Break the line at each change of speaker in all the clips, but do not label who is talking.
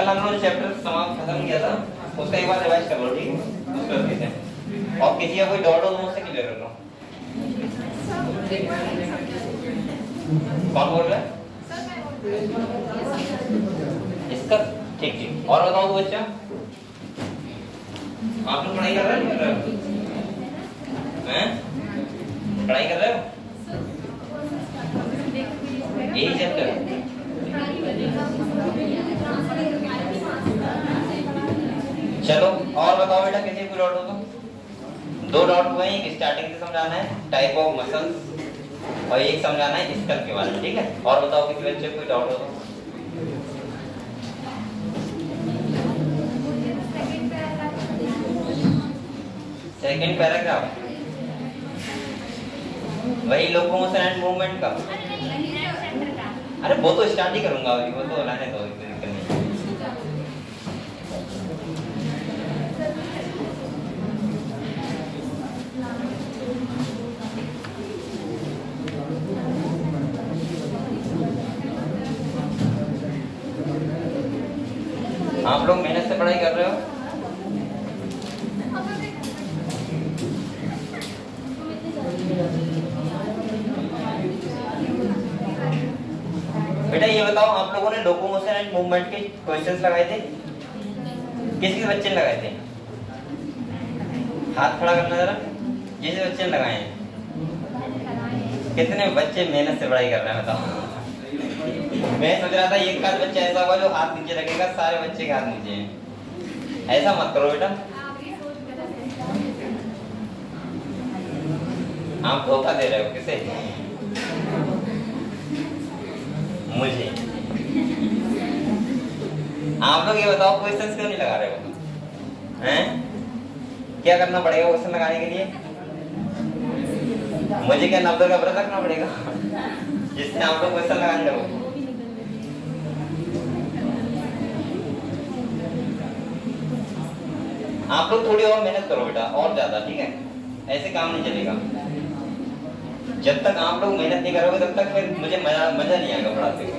कल हम लोग चैप्टर समाप्त खत्म किया था, उसका एक बार रिवाइज कर लो, ठीक है? उस पर देते हैं। और किसी का कोई डाउट हो तो मुझसे क्लियर कर लो। कौन बोल रहा है? इसका ठीक ठीक। और बताओ तो बच्चा, आप लोग पढ़ाई कर रहे हो? हैं? पढ़ाई कर रहे हो? यही चैप्टर? चलो और बताओ बेटा, किसी को डाउट हो तो? दो डाउट हुए, एक स्टार्टिंग से समझाना है टाइप ऑफ मसल्स, और एक समझाना है स्कल के बारे में, ठीक है? और बताओ किसी बच्चे को कोई डाउट हो तो? सेकंड पैराग्राफ वही लोकोमोशन एंड मूवमेंट का। अरे वो तो स्टार्ट ही करूंगा अभी, वो तो लाने दो, कोई दिक्कत नहीं। आप लोग मेहनत से पढ़ाई कर रहे हो? बेटा ये बताओ, आप लोगों ने लोकोमोशन एंड मूवमेंट के क्वेश्चंस लगाए थे? किस किस बच्चे ने लगाए थे? हाथ खड़ा करना जरा, जिस बच्चे ने लगाए हैं। कितने बच्चे मेहनत से पढ़ाई कर रहे हैं बताओ? मैं सोच रहा था एक आध बच्चा ऐसा होगा जो हाथ नीचे रखेगा, सारे बच्चे के हाथ नीचे हैं। ऐसा मत करो बेटा, आप धोखा दे रहे हो। किसे? मुझे। आप लोग ये बताओ, क्वेश्चंस क्यों नहीं लगा रहे हो? हैं? क्या करना पड़ेगा क्वेश्चन लगाने के लिए? मुझे क्या 90 का व्रत रखना पड़ेगा जिससे आप लोग क्वेश्चन लगाने लगो? आप लोग थोड़ी और मेहनत करो बेटा, और ज्यादा, ठीक है? ऐसे काम नहीं चलेगा। जब तक आप लोग मेहनत नहीं करोगे तब तक फिर मुझे मजा नहीं आएगा पढ़ाते हुए।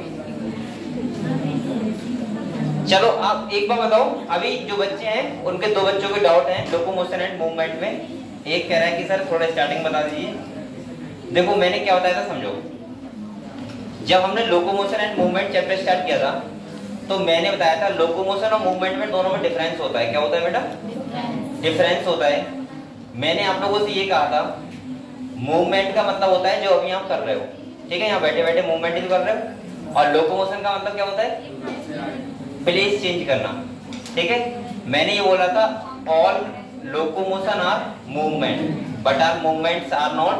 चलो आप एक बार बताओ, अभी जो बच्चे हैं उनके दो बच्चों के डाउट हैं लोकोमोशन एंड मूवमेंट में। एक कह रहा है कि सर थोड़ा स्टार्टिंग बता दीजिए। देखो मैंने क्या बताया था, समझो। जब हमने locomotion and movement chapter start किया था तो मैंने बताया था लोकोमोशन और मूवमेंट में दोनों में डिफरेंस होता है। क्या होता है बेटा? डिफरेंस होता है। मैंने आप लोगों से ये कहा था, मूवमेंट का मतलब होता है जो अभी आप कर रहे हो, ठीक है? यहाँ बैठे बैठे मूवमेंट ही कर रहे हो। और लोकोमोशन का मतलब क्या होता है? प्लेस चेंज करना, ठीक है? मैंने ये बोला था all locomotion are movement but are movements are not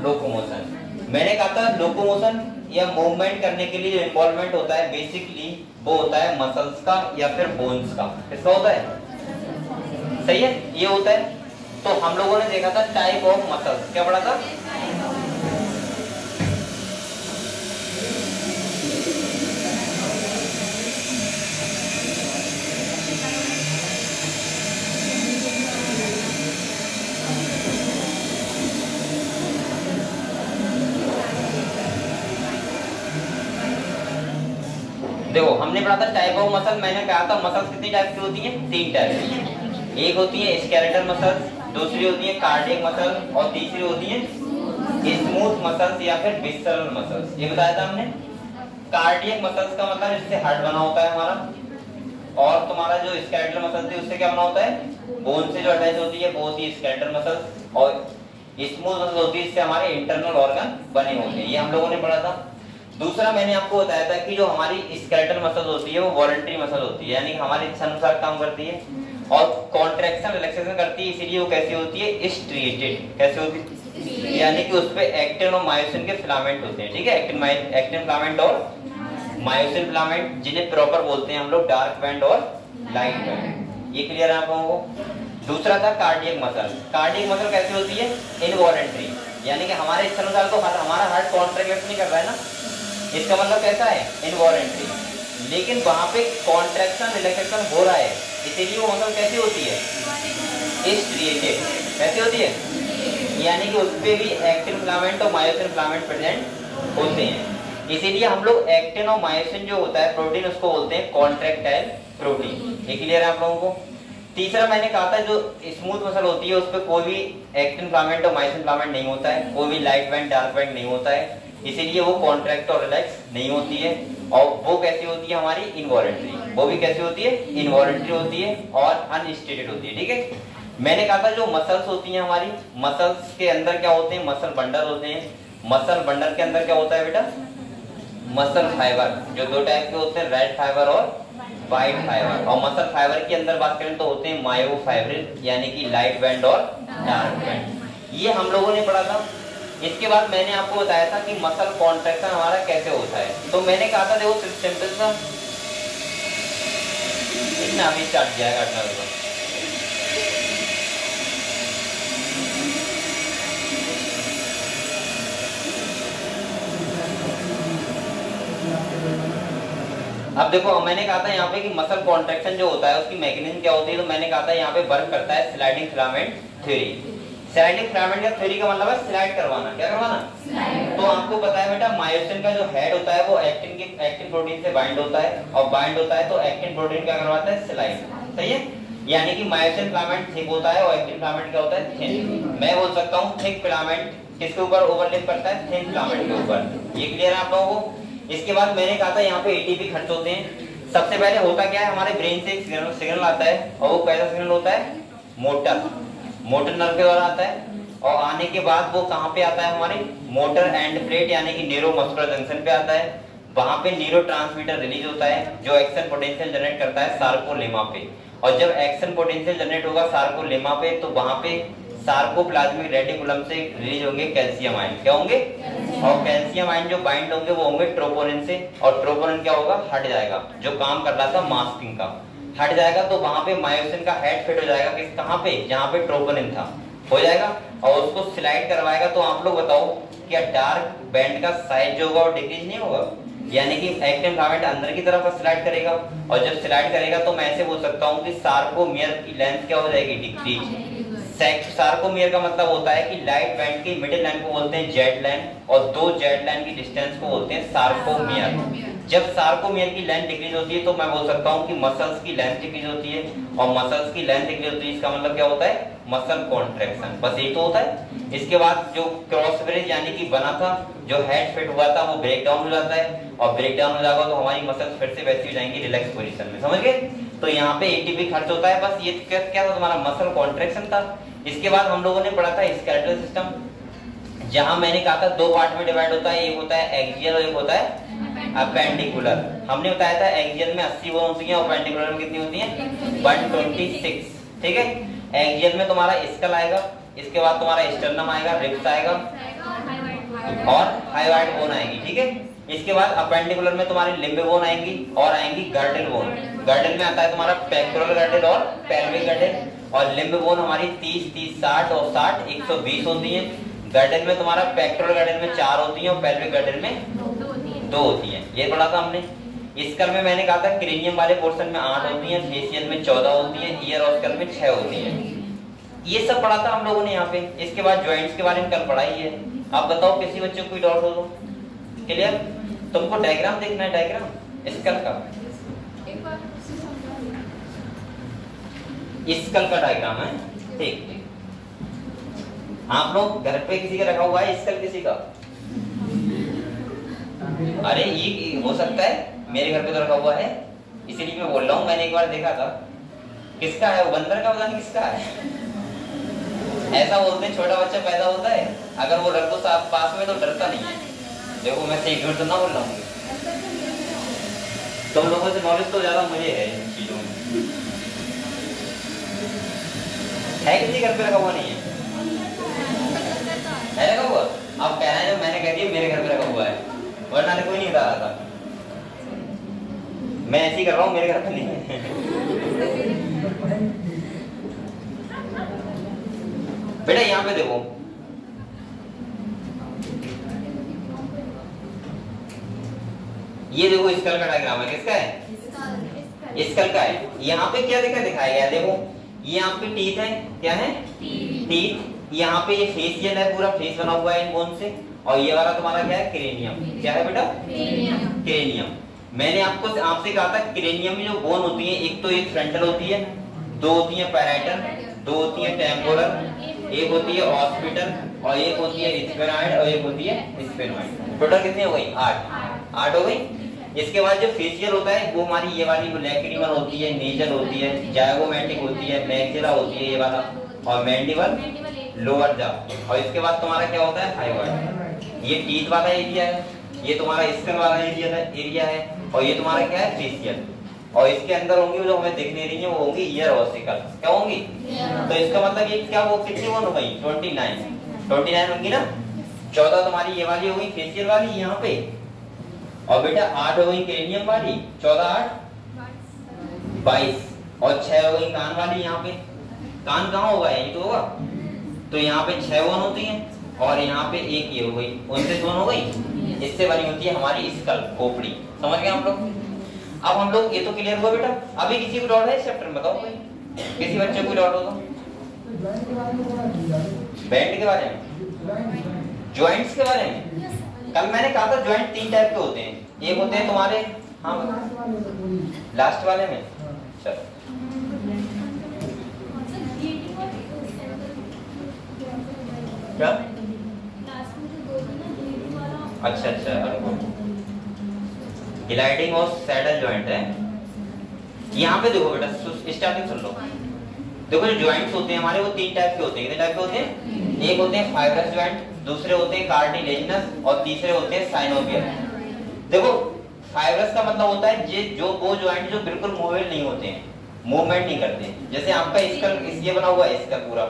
locomotion. मैंने कहा था लोकोमोशन या मूवमेंट करने के लिए जो इन्वॉल्वमेंट होता है बेसिकली वो होता है मसल्स का या फिर बोन्स का। किसका होता है? सही है, ये होता है। तो हम लोगों ने देखा था टाइप ऑफ मसल्स। क्या पढ़ा था? देखो हमने पढ़ा था टाइप ऑफ मसल। मैंने कहा था मसल्स कितनी टाइप की होती हैं? 3 टाइप की। एक होती है स्केलेटल मसल्स, दूसरी होती है कार्डियक मसल, और तीसरी होती है स्मूथ मसल्स या फिर विस्सरल मसल्स। ये बताया था हमने। कार्डियक मसल्स का मतलब इससे हार्ट बना होता है हमारा, और तुम्हारा जो स्केलेटल मसल थी उससे क्या बना होता है? बोन से जो अटैच होती है वो होती है स्केलेटल मसल, और स्मूथ मसल होती है इससे हमारे इंटरनल ऑर्गन बने होते हैं। ये हम लोगों ने पढ़ा था। दूसरा मैंने आपको बताया था कि जो हमारी स्केलेटल मसल होती है वो वॉलंटरी मसल होती है, यानी कि हमारी इच्छा अनुसार काम करती है और कॉन्ट्रैक्शन रिलैक्सेशन करती है, इसीलिए वो कैसी होती है? स्ट्रिएटेड। कैसे होती है? यानी कि उसपे एक्टिन और मायोसिन के फिलामेंट होते हैं, ठीक है? एक्टिन फिलामेंट और मायोसिन फिलामेंट, जिन्हें प्रॉपर बोलते हैं हम लोग डार्क बैंड और लाइट बैंड। ये क्लियर है आप लोगों को? दूसरा था कार्डियक मसल। कार्डियक मसल कैसी होती है? इनवॉलंटरी, यानी कि हमारे इच्छा अनुसार तो हमारा हार्ट कॉन्ट्रैक्ट नहीं कर रहा है ना, इसका मतलब कैसा है? इनवॉलंटरी। लेकिन वहां पे कॉन्ट्रैक्शन रिलैक्सेशन हो रहा है, इसीलिए वो मसल कैसी होती है? स्ट्रिएटेड। कैसी होती है? यानी कि उसपे भी एक्टिन फिलामेंट और मायोसिन फिलामेंट प्रेजेंट होते हैं। इसीलिए हम लोग एक्टिन और मायोसिन जो होता है प्रोटीन उसको बोलते हैं कॉन्ट्रैक्टाइल प्रोटीन। ये क्लियर है आप लोगों को। तीसरा मैंने कहा था जो स्मूथ मसल होती है उस पर कोई भी एक्टिन फिलामेंट और मायोसिन फिलामेंट नहीं होता है, कोई भी लाइट बैंड डार्क बैंड नहीं होता है, इसीलिए वो कॉन्ट्रैक्ट और रिलैक्स नहीं होती है। और वो कैसी होती है हमारी इनवॉलंटरी, वो भी कैसी होती है इनवॉलंटरी होती है और अनस्टेटेड होती है। ठीक है, मैंने कहा था जो मसल्स होती हैं हमारी, मसल्स के अंदर क्या होते हैं, मसल बंडल होते हैं। मसल बंडल के अंदर क्या होता है बेटा, मसल फाइबर, जो दो टाइप के होते हैं, रेड फाइबर और व्हाइट फाइबर। और मसल फाइबर के अंदर बात करें तो होते हैं मायोफाइब्रिल यानी कि लाइट बैंड और डार्क बैंड। ये हम लोगों ने पढ़ा था। इसके बाद मैंने आपको बताया था कि मसल कॉन्ट्रैक्शन हमारा कैसे होता है। तो मैंने कहा था देखो सिंपल सा इतना अभी स्टार्ट किया है काटना होगा। अब देखो मैंने कहा था यहाँ पे कि मसल कॉन्ट्रैक्शन जो होता है उसकी मैकेनिज्म क्या होती है। तो मैंने कहा था यहाँ पे वर्क करता है sliding filament theory. Sliding filament का थ्योरी का मतलब है स्लाइड करवाना। क्या करवाना? तो आपको पता है बेटा मायोसिन का जो हेड होता है वो एक्टिन प्रोटीन से बाइंड होता है, और बाइंड होता है तो एक्टिन प्रोटीन क्या करवाता है, स्लाइड। सही है, यानी कि मायोसिन फिलामेंट थिक होता है और एक्टिन फिलामेंट क्या होता है, थिन। मैं बोल सकता हूँ थिक फिलामेंट किसके ऊपर ओवरलैप करता है, थिन फिलामेंट के ऊपर। ये क्लियर है आप लोगों को। इसके बाद मैंने कहा था यहाँ पे एटीपी खर्च होते हैं। सबसे पहले होता क्या है, हमारे ब्रेन से एक सिग्नल आता है और वो कैसा सिग्नल होता है, मोटर नर्व के द्वारा आता है। और आने के बाद वो कहाँ पे आता है, हमारे मोटर एंड प्लेट यानी कि न्यूरोमस्कुलर जंक्शन पे आता है। वहां पे न्यूरोट्रांसमीटर रिलीज होता है जो एक्शन पोटेंशियल जनरेट करता है सार्कोलेमा पे। और जब एक्शन पोटेंशियल जनरेट होगा सार्कोलेमा पे तो वहां पे सार्कोप्लाज्मिक रेटिकुलम से रिलीज होंगे कैल्शियम आयन। क्या होंगे? और कैल्शियम आयन जो बाइंड होंगे वो होंगे ट्रोपोनिन से। और ट्रोपोनिन क्या होगा, हट जाएगा, जो काम कर रहा था मास्किंग का हट जाएगा। तो वहां पे मायोसिन का हेड फिट हो जाएगा किस, कहां पे, जहां पे ट्रोपोनिन था, हो जाएगा और उसको स्लाइड करवाएगा। तो आप लोग बताओ क्या डार्क बैंड का साइज जो होगा वो डिक्रीज नहीं होगा, यानी कि एक्टिन फिलामेंट अंदर की तरफ स्लाइड करेगा। और जब स्लाइड करेगा तो मैं ऐसे बोल सकता हूँ कि सार्कोमियर की लेंथ क्या हो जाएगी, डिक्रीज। सार्कोमियर का मतलब होता है कि लाइट बैंड की मिडिल लाइन को बोलते हैं जेड लाइन और दो जेड लाइन की डिस्टेंस को बोलते हैं सार्कोमियर। जब सार्कोमियर की लेंथ डिक्रीज होती है तो मैं बोल सकता हूँ कि मसल्स की लेंथ डिक्रीज होती है। और मसल्स की लेंथ डिक्रीज होती है इसका मतलब क्या होता है, मसल कॉन्ट्रैक्शन। बस यही तो होता है। इसके बाद जो क्रॉस ब्रिज यानी कि बना था, जो हेड फिट हुआ था, वो ब्रेक डाउन हो जाता है। और ब्रेक डाउन हो जाएगा तो हमारी मसल्स फिर से वैसी हो जाएंगी रिलैक्स पोजीशन में। समझ गए? तो यहाँ पे एटीपी खर्च होता है। बस ये क्या था, तुम्हारा मसल कॉन्ट्रैक्शन था। इसके बाद हम लोगों ने पढ़ा था स्केलेटल सिस्टम, जहां मैंने कहा था दो पार्ट में डिवाइड होता है, एक होता है एक्सियल और एक होता है अपेंडिकुलर। हमने बताया था एक्सियल में 80 बोन होती हैं और अपेंडिकुलर में कितनी होती हैं, 126। ठीक है, एक्सियल में तुम्हारा स्कल आएगा, इसके बाद तुम्हारा स्टर्नम आएगा, रिब्स आएगा और हाइवाइड बोन आएगी। ठीक है, इसके बाद अपेंडिकुलर में तुम्हारी लिम्ब बोन आएंगी और आएंगी गर्डल बोन। गर्डल में आता है तुम्हारा पेक्टोरल गर्डल और पेल्विक गर्डल। और लिम्ब बोन हमारी 30, 30, 60 और 60, 120 होती है। गर्डल में तुम्हारा पेक्टोरल गर्डल में 4 होती है और पेल्विक गर्डल में 2 होती है। ये पढ़ा था हमने। स्कल में मैंने कहा था क्रेनियम वाले पोर्शन में 8 होती है, फेशियल में 14 होती है, ईयर और स्कल में 6 होती है। ये सब पढ़ा था हम लोगों ने यहाँ पे। इसके बाद ज्वाइंट्स के बारे में कल पढ़ाई है। आप बताओ किसी बच्चे को कोई डाउट हो तो? क्लियर? तुमको डायग्राम देखना है, डायग्राम स्कल का, स्कल का डायग्राम है। ठीक ठीक, आप लोग घर पे किसी का रखा हुआ है स्कल, किसी का? अरे ये हो सकता है मेरे घर पे तो रखा हुआ है, इसीलिए मैं बोल रहा हूँ। मैंने एक बार देखा था। किसका है वो? बंदर का, पता नहीं किसका है। ऐसा बोलते हैं छोटा बच्चा पैदा होता है, अगर वो रख दो पास में तो डरता नहीं है। देखो मैं सही झूठ तो ना बोल रहा हूँ। तुम लोगों से नॉलेज तो ज्यादा मुझे है इन चीजों में। है किसी घर पे रखा हुआ? नहीं है, है रखा हुआ। आप कह रहे हैं मैंने कह दिया मेरे घर पे रखा हुआ है, वरना कोई नहीं बता रहा था। मैं ऐसे ही कर रहा हूँ, मेरे घर पे नहीं है। बेटा यहाँ पे देखो, ये देखो स्कल का डायग्राम है। किसका है? स्कल का है। यहाँ पे क्या दिखाया गया? देखो ये यहाँ पे टीथ है। क्या है? टीथ। यहाँ पे ये फेशियल है, पूरा फेस बना हुआ है इन बोन से। और ये वाला तुम्हारा क्या है, क्रेनियम। क्या है बेटा, क्रेनियम। मैंने आपसे कहा था क्रेनियम में जो बोन होती है, एक तो एक फ्रंटल होती है, दो होती है पैराइटल, दो होती है टेम्पोरल, एक होती है ऑस्पिटल और एक होती है स्फेनॉइड और एक होती है स्फेनॉइड। टोटल कितनी हो गई, 8 हो गई। इसके बाद जो फेशियल होता है वो हमारी ये वाली लैक्रिमल होती है, नेजल होती है, जायगोमेटिक होती है, मैक्सिला होती है ये वाला, और मैंडिबल लोअर जा। और इसके बाद तुम्हारा क्या होता है, थाइरॉइड। ये टीथ वाला एरिया है, ये तुम्हारा स्किन वाला एरिया है, और ये तुम्हारा क्या है, फेशियल। और इसके अंदर होंगी जो हमें दिख नहीं रही है, वो होंगी ईयर ऑसिकल। क्या होंगी, तो इसका मतलब ये क्या, वो कितनी वन हो गई, 29 होंगी ना। 14 तुम्हारी ये वाली हो गई फेशियल वाली यहाँ पे, और बेटा 8 हो गई क्रेनियम वाली, 14 8 22, और 6 हो गई कान वाली यहाँ पे। कान कहाँ होगा, यही तो होगा। तो यहाँ पे 6 वन होती हैं, और यहाँ पे एक ये हो गई, 29 वन हो गई। इससे बनी होती है हमारी स्कल, खोपड़ी। समझ गए हम लोग। अब हम लोग, ये तो क्लियर हुआ बेटा। अभी किसी को डाउट है इस चैप्टर में, बताओ किसी बच्चे को डाउट हो तो। बैंड के बारे में, जॉइंट्स के बारे में। कल मैंने कहा था जॉइंट 3 टाइप के होते हैं। एक होते हैं तुम्हारे, हाँ लास्ट वाले में, चलो क्या, अच्छा ग्लाइडिंग और सैडल जॉइंट है। यहाँ पे देखो बेटा, स्टार्टिंग सुन लो। देखो जो जॉइंट्स होते हैं हमारे, वो 3 टाइप के होते हैं। कितने टाइप के होते हैं, एक होते हैं फाइब्रस जॉइंट, दूसरे होते हैं कार्टिलेजिनस, और तीसरे होते हैं साइनोवियल। देखो फाइब्रस का मतलब होता है जो वो जॉइंट जो बिल्कुल मूवेबल नहीं होते हैं, मूवमेंट नहीं करते। जैसे आपका स्कल ये बना हुआ है, इसका पूरा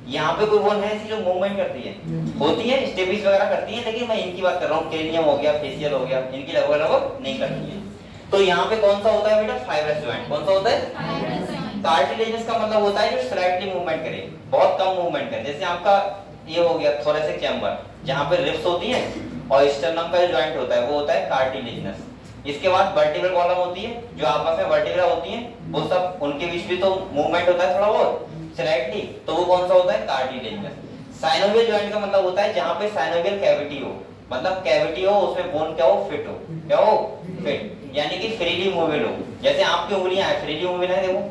यहाँ पे कोई बोन है ऐसी जो मूवमेंट करती है, होती है स्टेबिलिटी वगैरह करती है, लेकिन मैं इनकी बात कर रहा हूँ। क्रेनियम हो गया, फेशियल हो गया, इनकी लगभग नहीं करती है। तो यहाँ पे कौन सा होता है बेटा, फाइब्रस जॉइंट। कौन सा होता है, कार्टिलेजिनस का मतलब होता है जो स्लाइटली मूवमेंट करे, बहुत कम मूवमेंट करे। जैसे आपका ये हो गया थोरेसिक चैम्बर, जहाँ पे रिब्स होती है, और स्टर्नम का जो जॉइंट होता है वो होता है कार्टिलेजिनस। इसके बाद वर्टिब्रल कॉलम होती है, जो आपस में वर्टिब्रा होती है, वो सब उनके बीच भी तो मूवमेंट होता है थोड़ा बहुत स्लाइटली, तो वो कौन सा होता है, कार्टिलेजिनस। साइनोवियल जॉइंट का मतलब होता है जहाँ पे साइनोवियल कैविटी हो, मतलब कैविटी हो, उसमें बोन क्या हो, फिट हो। क्या हो, फिट, यानी कि फ्रीली मूवेबल हो। जैसे आपकी उंगलियां हैं, फ्रीली मूवेबल है, देखो।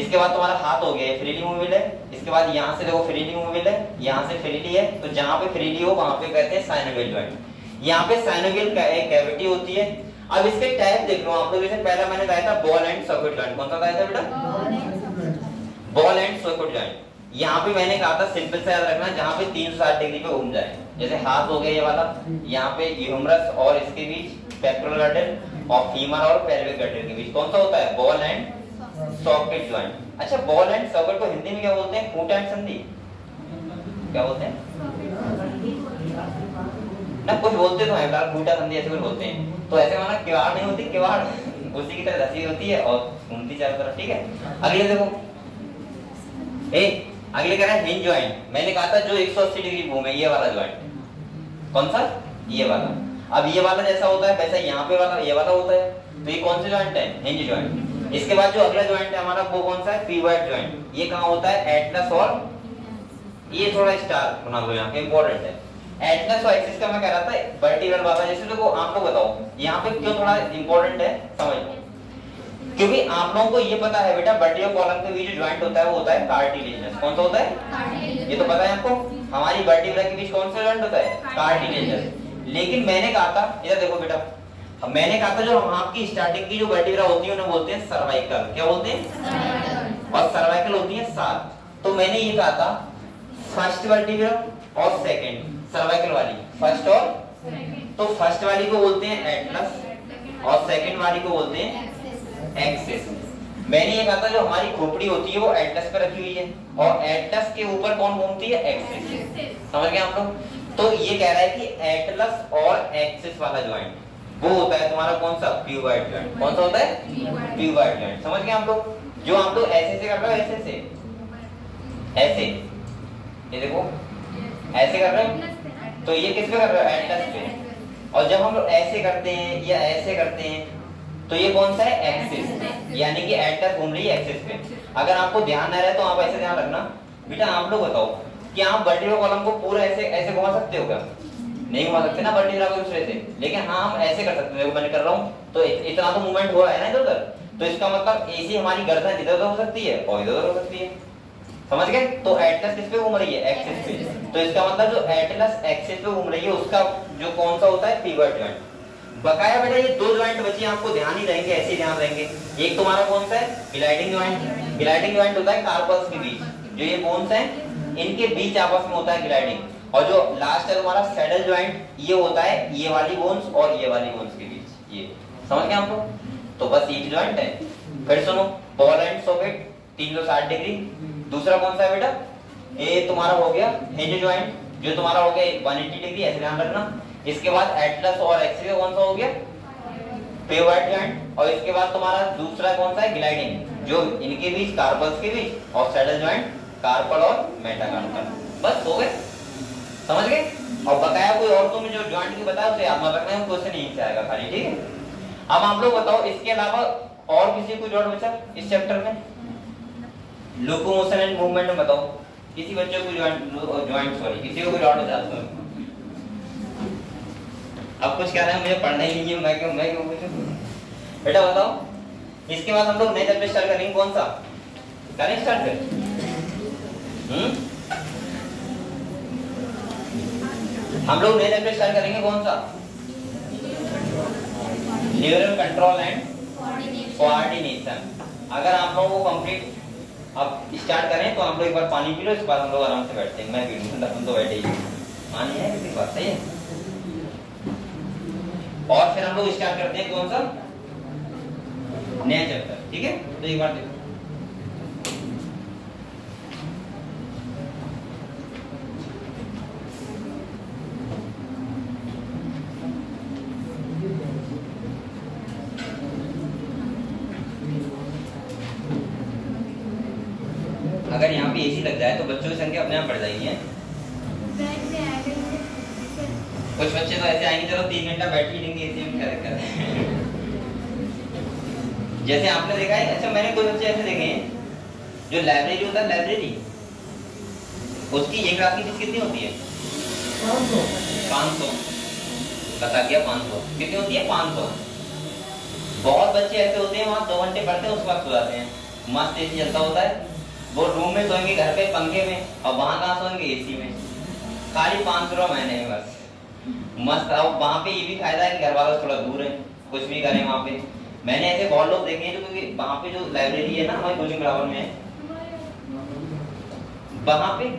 इसके बाद तुम्हारा हाथ हो गया, फ्रीली मूवेबल है। इसके बाद यहाँ से देखो फ्रीली मूवेबल है, यहाँ से फ्रीली है। तो जहाँ पे फ्रीली हो वहां पे कहते हैं साइनोवियल जॉइंट। यहाँ पे साइनोवियल कैविटी होती है। अब इसके टाइप देख लो आप लोग। जैसे पहला मैंने बताया था बॉल एंड सर्किट जॉइंट। कौन सा बताया था बेटा, बॉल एंड सर्किट जॉइंट। यहाँ पे मैंने कहा था सिंपल से याद रखना, जहाँ पे 360 डिग्री पे घूम जाए। जैसे हाथ हो गया ये वाला, यहाँ पे ह्यूमरस और इसके बीच पेक्टोरल गर्डल, और फीमर और पेल्विक गर्डल के बीच कौन सा होता है, बॉल एंड सॉकेट जॉइंट। अच्छा, बॉल एंड सॉकेट को हिंदी में क्या बोलते हैं, कूट एंड संधि। क्या बोलते हैं ना, कुछ बोलते तो है यार, कूटा संधि ऐसे कुछ बोलते हैं। तो ऐसे माना किवाड़ नहीं होती, किवाड़ उसी की तरह रसी होती है और घूमती चारों तरफ। ठीक है, अगले देखो, अगले कह रहा है हिंज जॉइंट। मैंने कहा था जो 180 डिग्री घूमे, ये वाला जॉइंट। कौन सा, ये वाला। अब ये वाला जैसा होता है वैसा यहाँ पे वाला ये वाला होता है। तो ये कौन सा जॉइंट है, हिंज जॉइंट। इसके बाद जो अगला जॉइंट है हमारा वो कौन सा है, पिवट जॉइंट। ये कहाँ होता है, एटलस, और ये थोड़ा स्टार बना दो यहाँ पे, इंपॉर्टेंट है। एटलस और एक्सिस का मैं कह रहा था वर्टिब्रल वाला। जैसे देखो आप लोग बताओ यहाँ पे क्यों थोड़ा इंपॉर्टेंट है, समझ लो। क्योंकि आप लोगों को ये पता है बेटा, वर्टिब्रल कॉलम के बीच जो जॉइंट होता है वो होता है कार्टिलेजिनस। कौन सा होता है, ये तो पता है आपको। हमारी वर्टिब्रा के बीच कौन सा जॉइंट होता है, कार्टिलेजिनस। लेकिन मैंने कहा था, इधर देखो बेटा, मैंने कहा था जो आपकी स्टार्टिंग की जो वर्टिब्रा होती है उन्हें बोलते हैं सर्वाइकल। क्या बोलते हैं, और सर्वाइकल होती है 7। तो मैंने ये कहा था फर्स्ट वर्टिब्रा और सेकंड, सर्वाइकल वाली फर्स्ट और, तो फर्स्ट वाली को बोलते हैं एटलस और सेकंड वाली को बोलते हैं एक्सिस। मैंने ये कहा था जो हमारी खोपड़ी होती है वो एटलस पर रखी हुई है, और एटलस के ऊपर कौन घूमती है, एक्सिस। समझ गए आप लोग। तो ये कह रहा है कि एटलस और एक्सिस वाला जॉइंट वो होता है तुम्हारा कौन सा, प्यूबाइड जॉइंट। कौन सा होता है, प्यूबाइड जॉइंट। समझ गए आप लोग। जो आप लोग ऐसे से कर रहे हो, ऐसे से ऐसे, ये देखो ऐसे कर रहे हो, तो ये किस पे कर रहे हो, एटलस पे। और जब हम लोग ऐसे करते हैं या ऐसे करते हैं तो ये कौन सा है, एक्सिस, यानी कि एटलस घूम रही है एक्सिस पे। अगर आपको ध्यान न रहे तो आप ऐसे ध्यान रखना बेटा। आप लोग बताओ कि आप वर्टिब्रल कॉलम को पूरा ऐसे ऐसे घुमा सकते हो क्या, नहीं घुमा सकते ना वर्टिब्रा को दूसरे से, लेकिन हाँ हम ऐसे कर सकते हैं। देखो मैंने कर रहा हूँ तो इतना तो मूवमेंट हुआ है ना इधर उधर, तो इसका मतलब ऐसी हमारी गर्दन इधर उधर हो सकती है और इधर उधर हो सकती है, समझ गए। तो एटलस किस पे घूम रही है, एक्सिस पे, तो इसका मतलब जो एटलस एक्सिस पे घूम रही है उसका जो कौन सा होता है, पिवट जॉइंट। बकाया बेटा ये दो जॉइंट बची आपको ध्यान ही रहेंगे, ऐसे ध्यान रहेंगे। एक तुम्हारा कौन सा है, ग्लाइडिंग जॉइंट। ग्लाइडिंग जॉइंट होता है कार्पल्स के बीच, जो ये बोन्स हैं इनके बीच आपस में होता है ग्लाइडिंग। और जो लास्ट है तुम्हारा सैडल जॉइंट, ये होता है ये वाली बोन्स और ये वाली बोन्स के बीच, ये समझ गए आप लोग। तो बस ये जॉइंट है। फिर सुनो, बॉल एंड सॉकेट 360 डिग्री। दूसरा कौन सा है बेटा, ये तुम्हारा हो गया हिंज जॉइंट, जो तुम्हारा हो गया 180 डिग्री, ऐसे ध्यान रखना। इसके बाद एटलस और एक्सिस कौन सा हो गया, पिवट जॉइंट। और इसके बाद तुम्हारा दूसरा कौन सा है, ग्लाइडिंग, जो इनके बीच कार्पल्स के बीच, और सैडल जॉइंट कार्पल और मेटाकार्पल। बस हो गए, समझ गए। और बताया कोई और तुम्हें जो जॉइंट की बताया उसे याद मत रखना, क्वेश्चन यहीं से आएगा खाली, ठीक है। अब आप लोग बताओ इसके अलावा और किसी को जॉइंट बचा इस चैप्टर में, लोकोमोशन एंड मूवमेंट में बताओ किसी बच्चे को जॉइंट सॉरी किसी को जॉइंट बता दो। अब कुछ कह रहे हैं मुझे पढ़ना ही नहीं है, मैं क्यों पूछूं बेटा, बताओ। इसके बाद हम लोग नए चैप्टर स्टार्ट करेंगे, कौन सा करें स्टार्ट कर, हम लोग नए चैप्टर स्टार्ट करेंगे, कौन सा, न्यूरल कंट्रोल एंड कोऑर्डिनेशन। अगर आप लोगों को कंप्लीट अब स्टार्ट करें तो हम लोग एक बार पानी पी लो, इसके बाद हम लोग आराम से बैठते हैं। मैं पी लूं, तुम तो बैठे ही, पानी है किसी बात सही है। और फिर हम लोग स्टार्ट करते हैं कौन सा, नया चैप्टर, ठीक है। तो एक बार देखो, अगर यहाँ पे एसी लग जाए तो बच्चों की संख्या अपने आप बढ़ जाएगी है। कुछ बच्चे तो ऐसे आएंगे चलो 3 घंटा बैठ ही लेंगे एसी में, क्या दिक्कत है। जैसे आपने देखा है, अच्छा मैंने कुछ बच्चे ऐसे देखे हैं जो लाइब्रेरी होता है, लाइब्रेरी उसकी एक रात की फीस कितनी होती है, 500। बता गया 500 कितनी होती है, 500। बहुत बच्चे ऐसे होते हैं वहाँ 2 घंटे पढ़ते हैं उसके बाद सो जाते हैं, मस्त एसी चलता होता है, वो रूम में सोएंगे घर पे पंखे में, और वहां कहाँ सोएंगे, एसी में, खाली 500 रुपए महीने में बस मस्त। अब वहां पे ये भी फायदा है कि घर वालों से थोड़ा दूर है, कुछ भी करें वहां पे। मैंने ऐसे बहुत लोग देखे हैं जो, क्योंकि वहां पे जो लाइब्रेरी है ना हमारे कोचिंग बराबर में है, वहां पे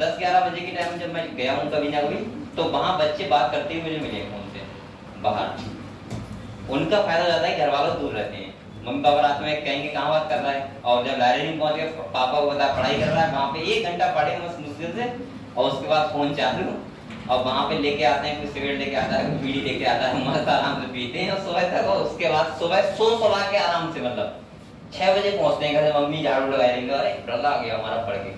10-11 बजे के टाइम जब मैं गया हूँ कभी ना कभी, तो वहां बच्चे बात करते हुए मुझे मिले फोन से बाहर। उनका फायदा हो जाता है, घर वालों से दूर रहते हैं। मम्मी पापा रात में कहेंगे कहाँ बात कर रहा है, और जब लाइब्रेरी में पहुंच गए पापा को बता पढ़ाई कर रहा है, वहाँ पे 1 घंटा पढ़े मुश्किल से, और उसके बाद फोन चालू, और वहाँ पे लेके आते हैं, कोई सिगरेट लेके आता है, कोई बीड़ी लेके आता है, मस्त आराम से पीते हैं और सुबह तक, और उसके बाद सुबह सो के आराम से, मतलब 6 बजे पहुंचते हैं घर, मम्मी झाड़ू लगा देंगे, अरे डर आ गया हमारा पढ़ के,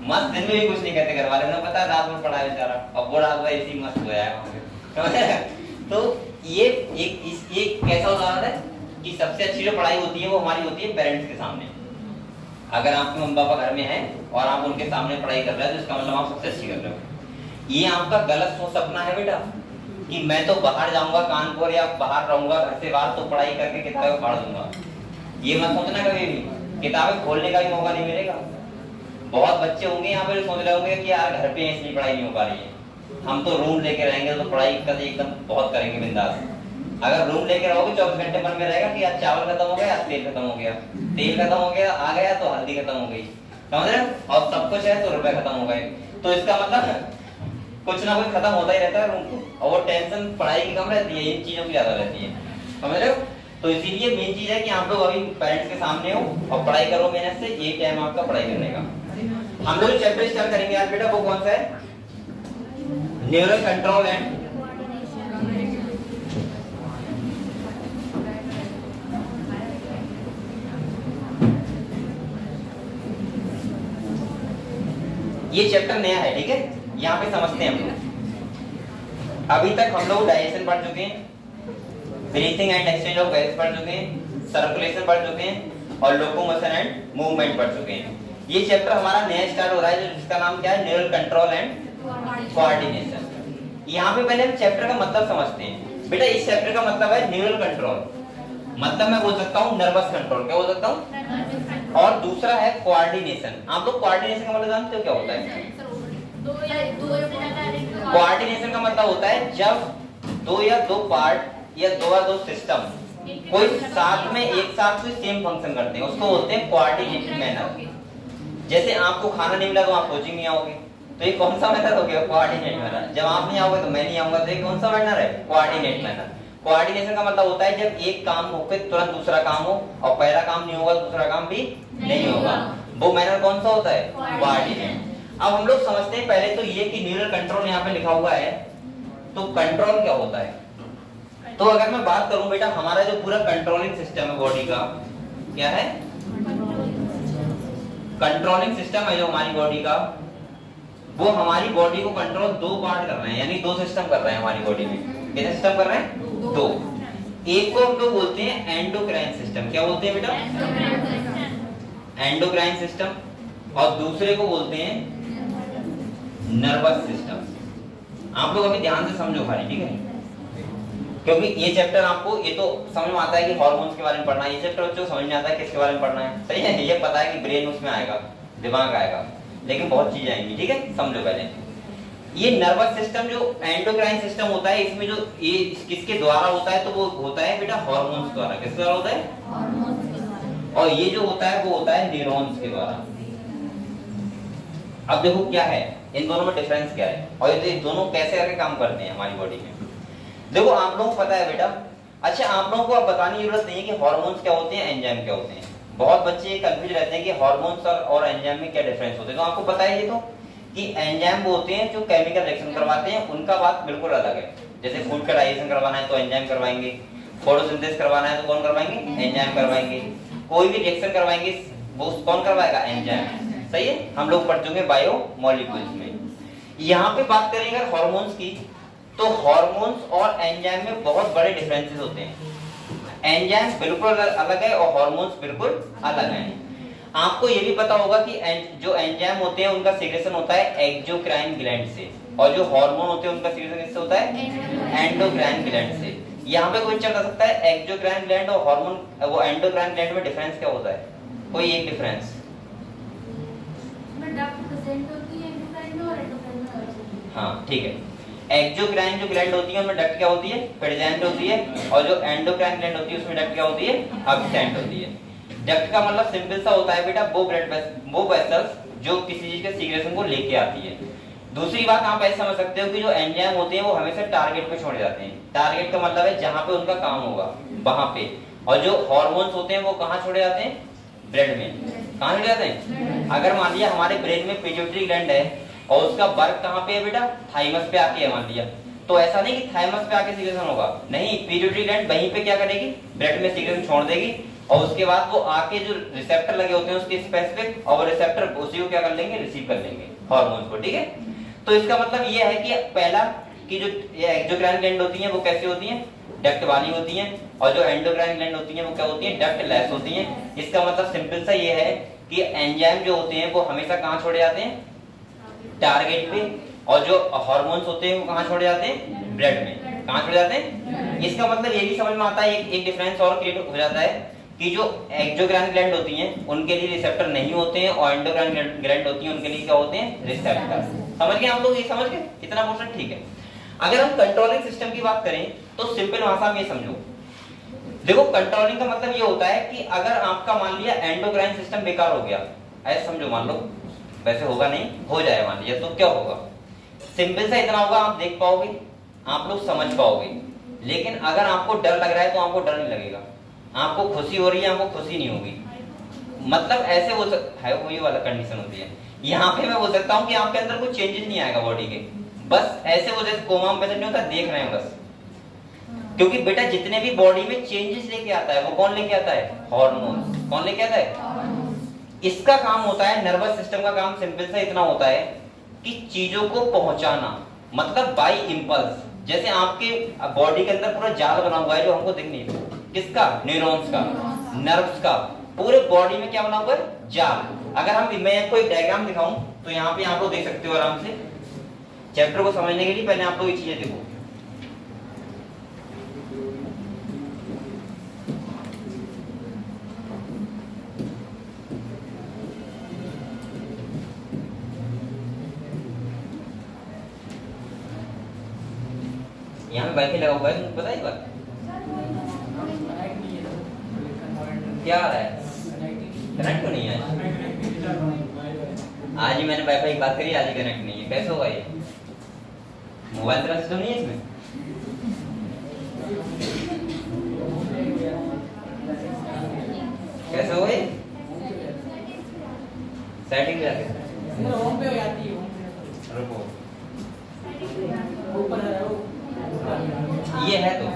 मस्त। दिन में भी कुछ नहीं कहते घर वाले, ना पता रात में पढ़ा बेचारा, और वो रात भर इसी मस्त सोया है। तो ये एक कैसा उदाहरण है कि सबसे अच्छी जो पढ़ाई होती है वो हमारी होती है पेरेंट्स के सामने। अगर आपके मम्मी पापा घर में हैं और आप उनके सामने पढ़ाई कर रहे हैं तो इसका मतलब आप सबसे अच्छी कर रहे हो। ये आपका गलत सोच सपना है बेटा कि मैं तो बाहर जाऊंगा कानपुर या बाहर रहूंगा घर से बाहर, तो पढ़ाई करके किताबें पढ़ दूंगा। ये मत सोचना कभी भी, किताबें खोलने का भी मौका नहीं मिलेगा। बहुत बच्चे होंगे यहाँ पे सोच रहे होंगे कि यार घर पे इसलिए पढ़ाई नहीं हो पा रही है, हम तो रूम लेके रहेंगे तो पढ़ाई एकदम बहुत करेंगे बिंदास। अगर रूम लेके रहोगे 24 घंटे मन में रहेगा कि आज चावल खत्म हो गया, आज तेल खत्म हो गया, तेल खत्म हो गया आ गया तो हल्दी खत्म हो गई, समझ रहे, और सब कुछ है तो रुपए खत्म हो गए। तो इसका मतलब कुछ ना कुछ खत्म होता ही रहता है रूम को, और वो टेंशन पढ़ाई की कम रहती है, इन चीजों की ज्यादा रहती है, समझ रहे हो। तो इसीलिए मेन चीज है कि आप लोग अभी पेरेंट्स के सामने हो और पढ़ाई करो मेहनत से, ये टाइम आपका पढ़ाई करने का। हम लोग चैप्टर स्टार्ट करेंगे आज बेटा, वो कौन सा है, न्यूरल कंट्रोल एंड ये चैप्टर नया है, ठीक है। यहाँ पे समझते हैं हम लोग। अभी तक हम लोग डाइजेशन पढ़ चुके हैं, breathing and exchange of gas पढ़ चुके हैं, सर्कुलेशन पढ़ चुके हैं, और लोकोमोशन एंड मूवमेंट पढ़ चुके हैं। ये चैप्टर हमारा नया स्टार्ट हो रहा है जिसका नाम क्या है, न्यूरल कंट्रोल एंड कोऑर्डिनेशन। यहाँ पे पहले हम चैप्टर का मतलब समझते हैं। बेटा इस चैप्टर का मतलब है न्यूरल कंट्रोल, मतलब मैं बोल सकता हूँ नर्वस कंट्रोल। क्या बोल सकता हूँ? और दूसरा है कोऑर्डिनेशन। आप लोग कोऑर्डिनेशन का मतलब जानते हो क्या होता है? कोऑर्डिनेशन का मतलब होता है जब दो या दो पार्ट या दो सिस्टम कोई साथ में एक साथ कोई सेम फंक्शन करते हैं, उसको बोलते हैं कोऑर्डिनेटेड मैनर। जैसे आपको खाना नहीं मिला तो आप कोचिंग नहीं आओगे, तो ये कौन सा मेथड हो गया? Coordinate manner. जब आप नहीं आओगे तो मैं नहीं आऊंगा, तो ये कौन सा मैनर है? Coordinate manner. कोऑर्डिनेशन का मतलब होता है जब एक काम होकर तुरंत दूसरा काम हो, और पहला काम नहीं होगा दूसरा काम भी नहीं होगा, वो मैनर कौन सा होता है? कोऑर्डिनेट। अब हम लोग समझते हैं पहले तो ये कि न्यूरल कंट्रोल यहाँ पे लिखा हुआ है, तो कंट्रोल क्या होता है? तो अगर मैं बात करूं बेटा, हमारा जो पूरा कंट्रोलिंग सिस्टम है बॉडी का, क्या है? कंट्रोलिंग सिस्टम है जो हमारी बॉडी का, वो हमारी बॉडी को कंट्रोल दो पार्ट कर रहे हैं, यानी दो सिस्टम कर रहे हैं हमारी बॉडी में। कितने सिस्टम कर रहे हैं? दो। एक को हम लोग बोलते हैं एंडोक्राइन सिस्टम। क्या बोलते हैं बेटा? Endocrine system. और दूसरे को बोलते हैं नर्वस सिस्टम। आप लोग अभी ध्यान से समझो खाली, ठीक है? क्योंकि ये चैप्टर आपको ये तो समझ में आता है कि हार्मोन्स के बारे में पढ़ना है, ये चैप्टर बच्चों को समझ में आता है किसके बारे में पढ़ना है, सही है? ये पता है कि ब्रेन उसमें आएगा, दिमाग आएगा, लेकिन बहुत चीजें आएंगी, ठीक है? समझो पहले ये नर्वस सिस्टम जो एंडोक्राइन सिस्टम होता है, इसमें जो ये किसके द्वारा होता है? तो वो होता है बेटा हार्मोन्स द्वारा। किसके द्वारा होता है? हार्मोन्स के द्वारा। और ये जो होता है वो होता है न्यूरॉन्स के द्वारा। अब देखो क्या है इन दोनों में डिफरेंस क्या है, और ये दोनों कैसे करके काम करते हैं हमारी बॉडी में। देखो आप लोगों को पता है बेटा, अच्छा आप लोगों को अब बताने की जरूरत नहीं है कि हार्मोन्स क्या होते हैं, एंजाइम क्या होते हैं। बहुत बच्चे कंफ्यूज रहते हैं कि हार्मोन्स और एंजाइम में क्या डिफरेंस होते हैं। तो आपको पता है ये तो कि एंजाइम वो होते हैं जो केमिकल रिएक्शन करवाते हैं, उनका बात बिल्कुल अलग है। जैसे फूड का डाइजेशन करवाना है तो एंजाइम करवाएंगे, फोटोसिंथेसिस करवाना है तो कौन करवाएंगे? एंजाइम करवाएंगे। कोई भी रिएक्शन करवाएंगे वो कौन करवाएगा? एंजाइम। सही है, हम लोग पढ़ चुके बायो मॉलिक्यूल्स में। यहाँ पे बात करेंगे अगर हार्मोन्स की, तो हार्मोन्स और एंजाइम में बहुत बड़े डिफरेंसेस होते हैं। एंजाइम बिल्कुल अलग है और हार्मोन्स बिल्कुल अलग हैं। आपको ये भी पता होगा कि जो एंजाइम होते हैं उनका सीक्रेशन होता है एक्सोक्राइन ग्लैंड से, और जो हार्मोन होते हैं उनका सीक्रेशन किससे होता है? एंडोक्राइन ग्लैंड से। यहाँ पे कोई चल सकता है एक्सोक्राइन ग्लैंड और हार्मोन वो एंडोक्राइन ग्लैंड में डिफरेंस क्या होता है? कोई एक डिफरेंस? हाँ ठीक है, एक्सोक्राइन जो ग्लैंड होती है उनमें डक्ट क्या होती है? प्रेजेंट होती है, और जो एंडोक्राइन ग्लैंड होती है उसमें डक्ट क्या होती है? एब्सेंट होती है। डक्ट का मतलब सिंपल सा होता है बेटा वो वेसल्स जो किसी चीज के सीक्रेशन को लेके आती है। दूसरी बात आप ऐसे समझ सकते हो कि जो एंजाइम होते हैं वो हमेशा टारगेट पे छोड़े जाते हैं। टारगेट का मतलब है जहां पे उनका काम होगा वहां पे। और जो हार्मोन्स होते हैं वो कहाँ छोड़े जाते हैं? ब्रेन में। कहाँ छोड़े जाते हैं? अगर मान लिया हमारे ब्रेन में पिट्यूटरी ग्लैंड है और उसका वर्क कहाँ पे है बेटा? थाइमस पे आके है मान लिया, तो ऐसा नहीं कि थाइमस पे आके सीक्रेशन होगा, नहीं, पिट्यूटरी ग्लैंड वहीं पे क्या करेगी? ब्रेन में सीक्रेशन छोड़ देगी, और उसके बाद वो आके जो रिसेप्टर लगे होते हैं उसके स्पेसिफिक, और वो रिसेप्टर उसी को क्या कर लेंगे? रिसीव कर लेंगे हार्मोन्स को, ठीक है? तो इसका मतलब ये है कि पहला कि जो एक्सोक्राइन ग्लैंड होती हैं वो कैसी होती हैं? डक्ट वाली होती हैं, और जो एंडोक्राइन ग्लैंड होती हैं वो क्या होती हैं? डक्ट लेस होती हैं। इसका मतलब सिंपल सा ये है कि एंजाइम जो होते हैं वो हमेशा कहाँ छोड़े जाते हैं? टारगेट पे। और जो हार्मोन्स होते हैं वो कहाँ छोड़े जाते हैं? ब्लड में। कहाँ छोड़े जाते हैं? इसका मतलब ये भी समझ में आता है, एक डिफरेंस और क्रिएट हो जाता है कि जो एक्सोक्राइन ग्लैंड होती हैं उनके लिए रिसेप्टर नहीं होते हैं, और एंडोक्राइन ग्लैंड होती हैं उनके लिए क्या होते हैं? रिसेप्टर। समझ गए आप लोग? ये समझ गए इतना पोर्शन? ठीक है। अगर हम कंट्रोलिंग सिस्टम की बात करें तो सिंपल भाषा में समझो, देखो कंट्रोलिंग का मतलब ये होता है कि अगर आपका मान लिया एंडोक्राइन सिस्टम बेकार हो गया, ऐसे समझो, मान लो, वैसे होगा नहीं, हो जाए मान लिया, तो क्या होगा? सिंपल सा इतना होगा, आप देख पाओगे, आप लोग समझ पाओगे। लेकिन अगर आपको डर लग रहा है तो आपको डर नहीं लगेगा, आपको खुशी हो रही है आपको खुशी नहीं होगी। मतलब ऐसे हो है, वही वाला कंडीशन होती है। यहाँ पे मैं बोल सकता हूँ कि आपके अंदर कोई चेंजेस नहीं आएगा बॉडी के, बस ऐसे वो जैसे कोमा में नहीं होता, देख रहे हैं बस। क्योंकि बेटा जितने भी बॉडी में चेंजेस लेके आता है वो कौन लेके आता है? हार्मोन। कौन लेके आता है? इसका काम होता है, नर्वस सिस्टम का काम सिंपल सा इतना होता है कि चीजों को पहुंचाना, मतलब बाय इंपल्स। जैसे आपके बॉडी के अंदर पूरा जाल बना हुआ है जो हमको दिख नहीं रहा, किसका? न्यूरॉन्स का, नर्व्स का। पूरे बॉडी में क्या बना हुआ है? जाल। अगर मैं आपको एक डायग्राम दिखाऊं तो यहाँ पे आप लोग देख सकते हो आराम से। चैप्टर को समझने के लिए पहले आप लोग ये चीजें देखो। यहाँ पे वाईफाई लगा हुआ है, तुमको पता है बात क्या आ रहा है? कनेक्ट तो नहीं है आज ही मैंने वाईफाई की बात करी, आज ही कनेक्ट नहीं है। कैसे होगा ये? मोबाइल तरह सिस्टम नहीं है इसमें? कैसे होगा ये? सेटिंग जाके
होम पे हो जाती है।
रुको,
ऊपर है वो।
ये है तो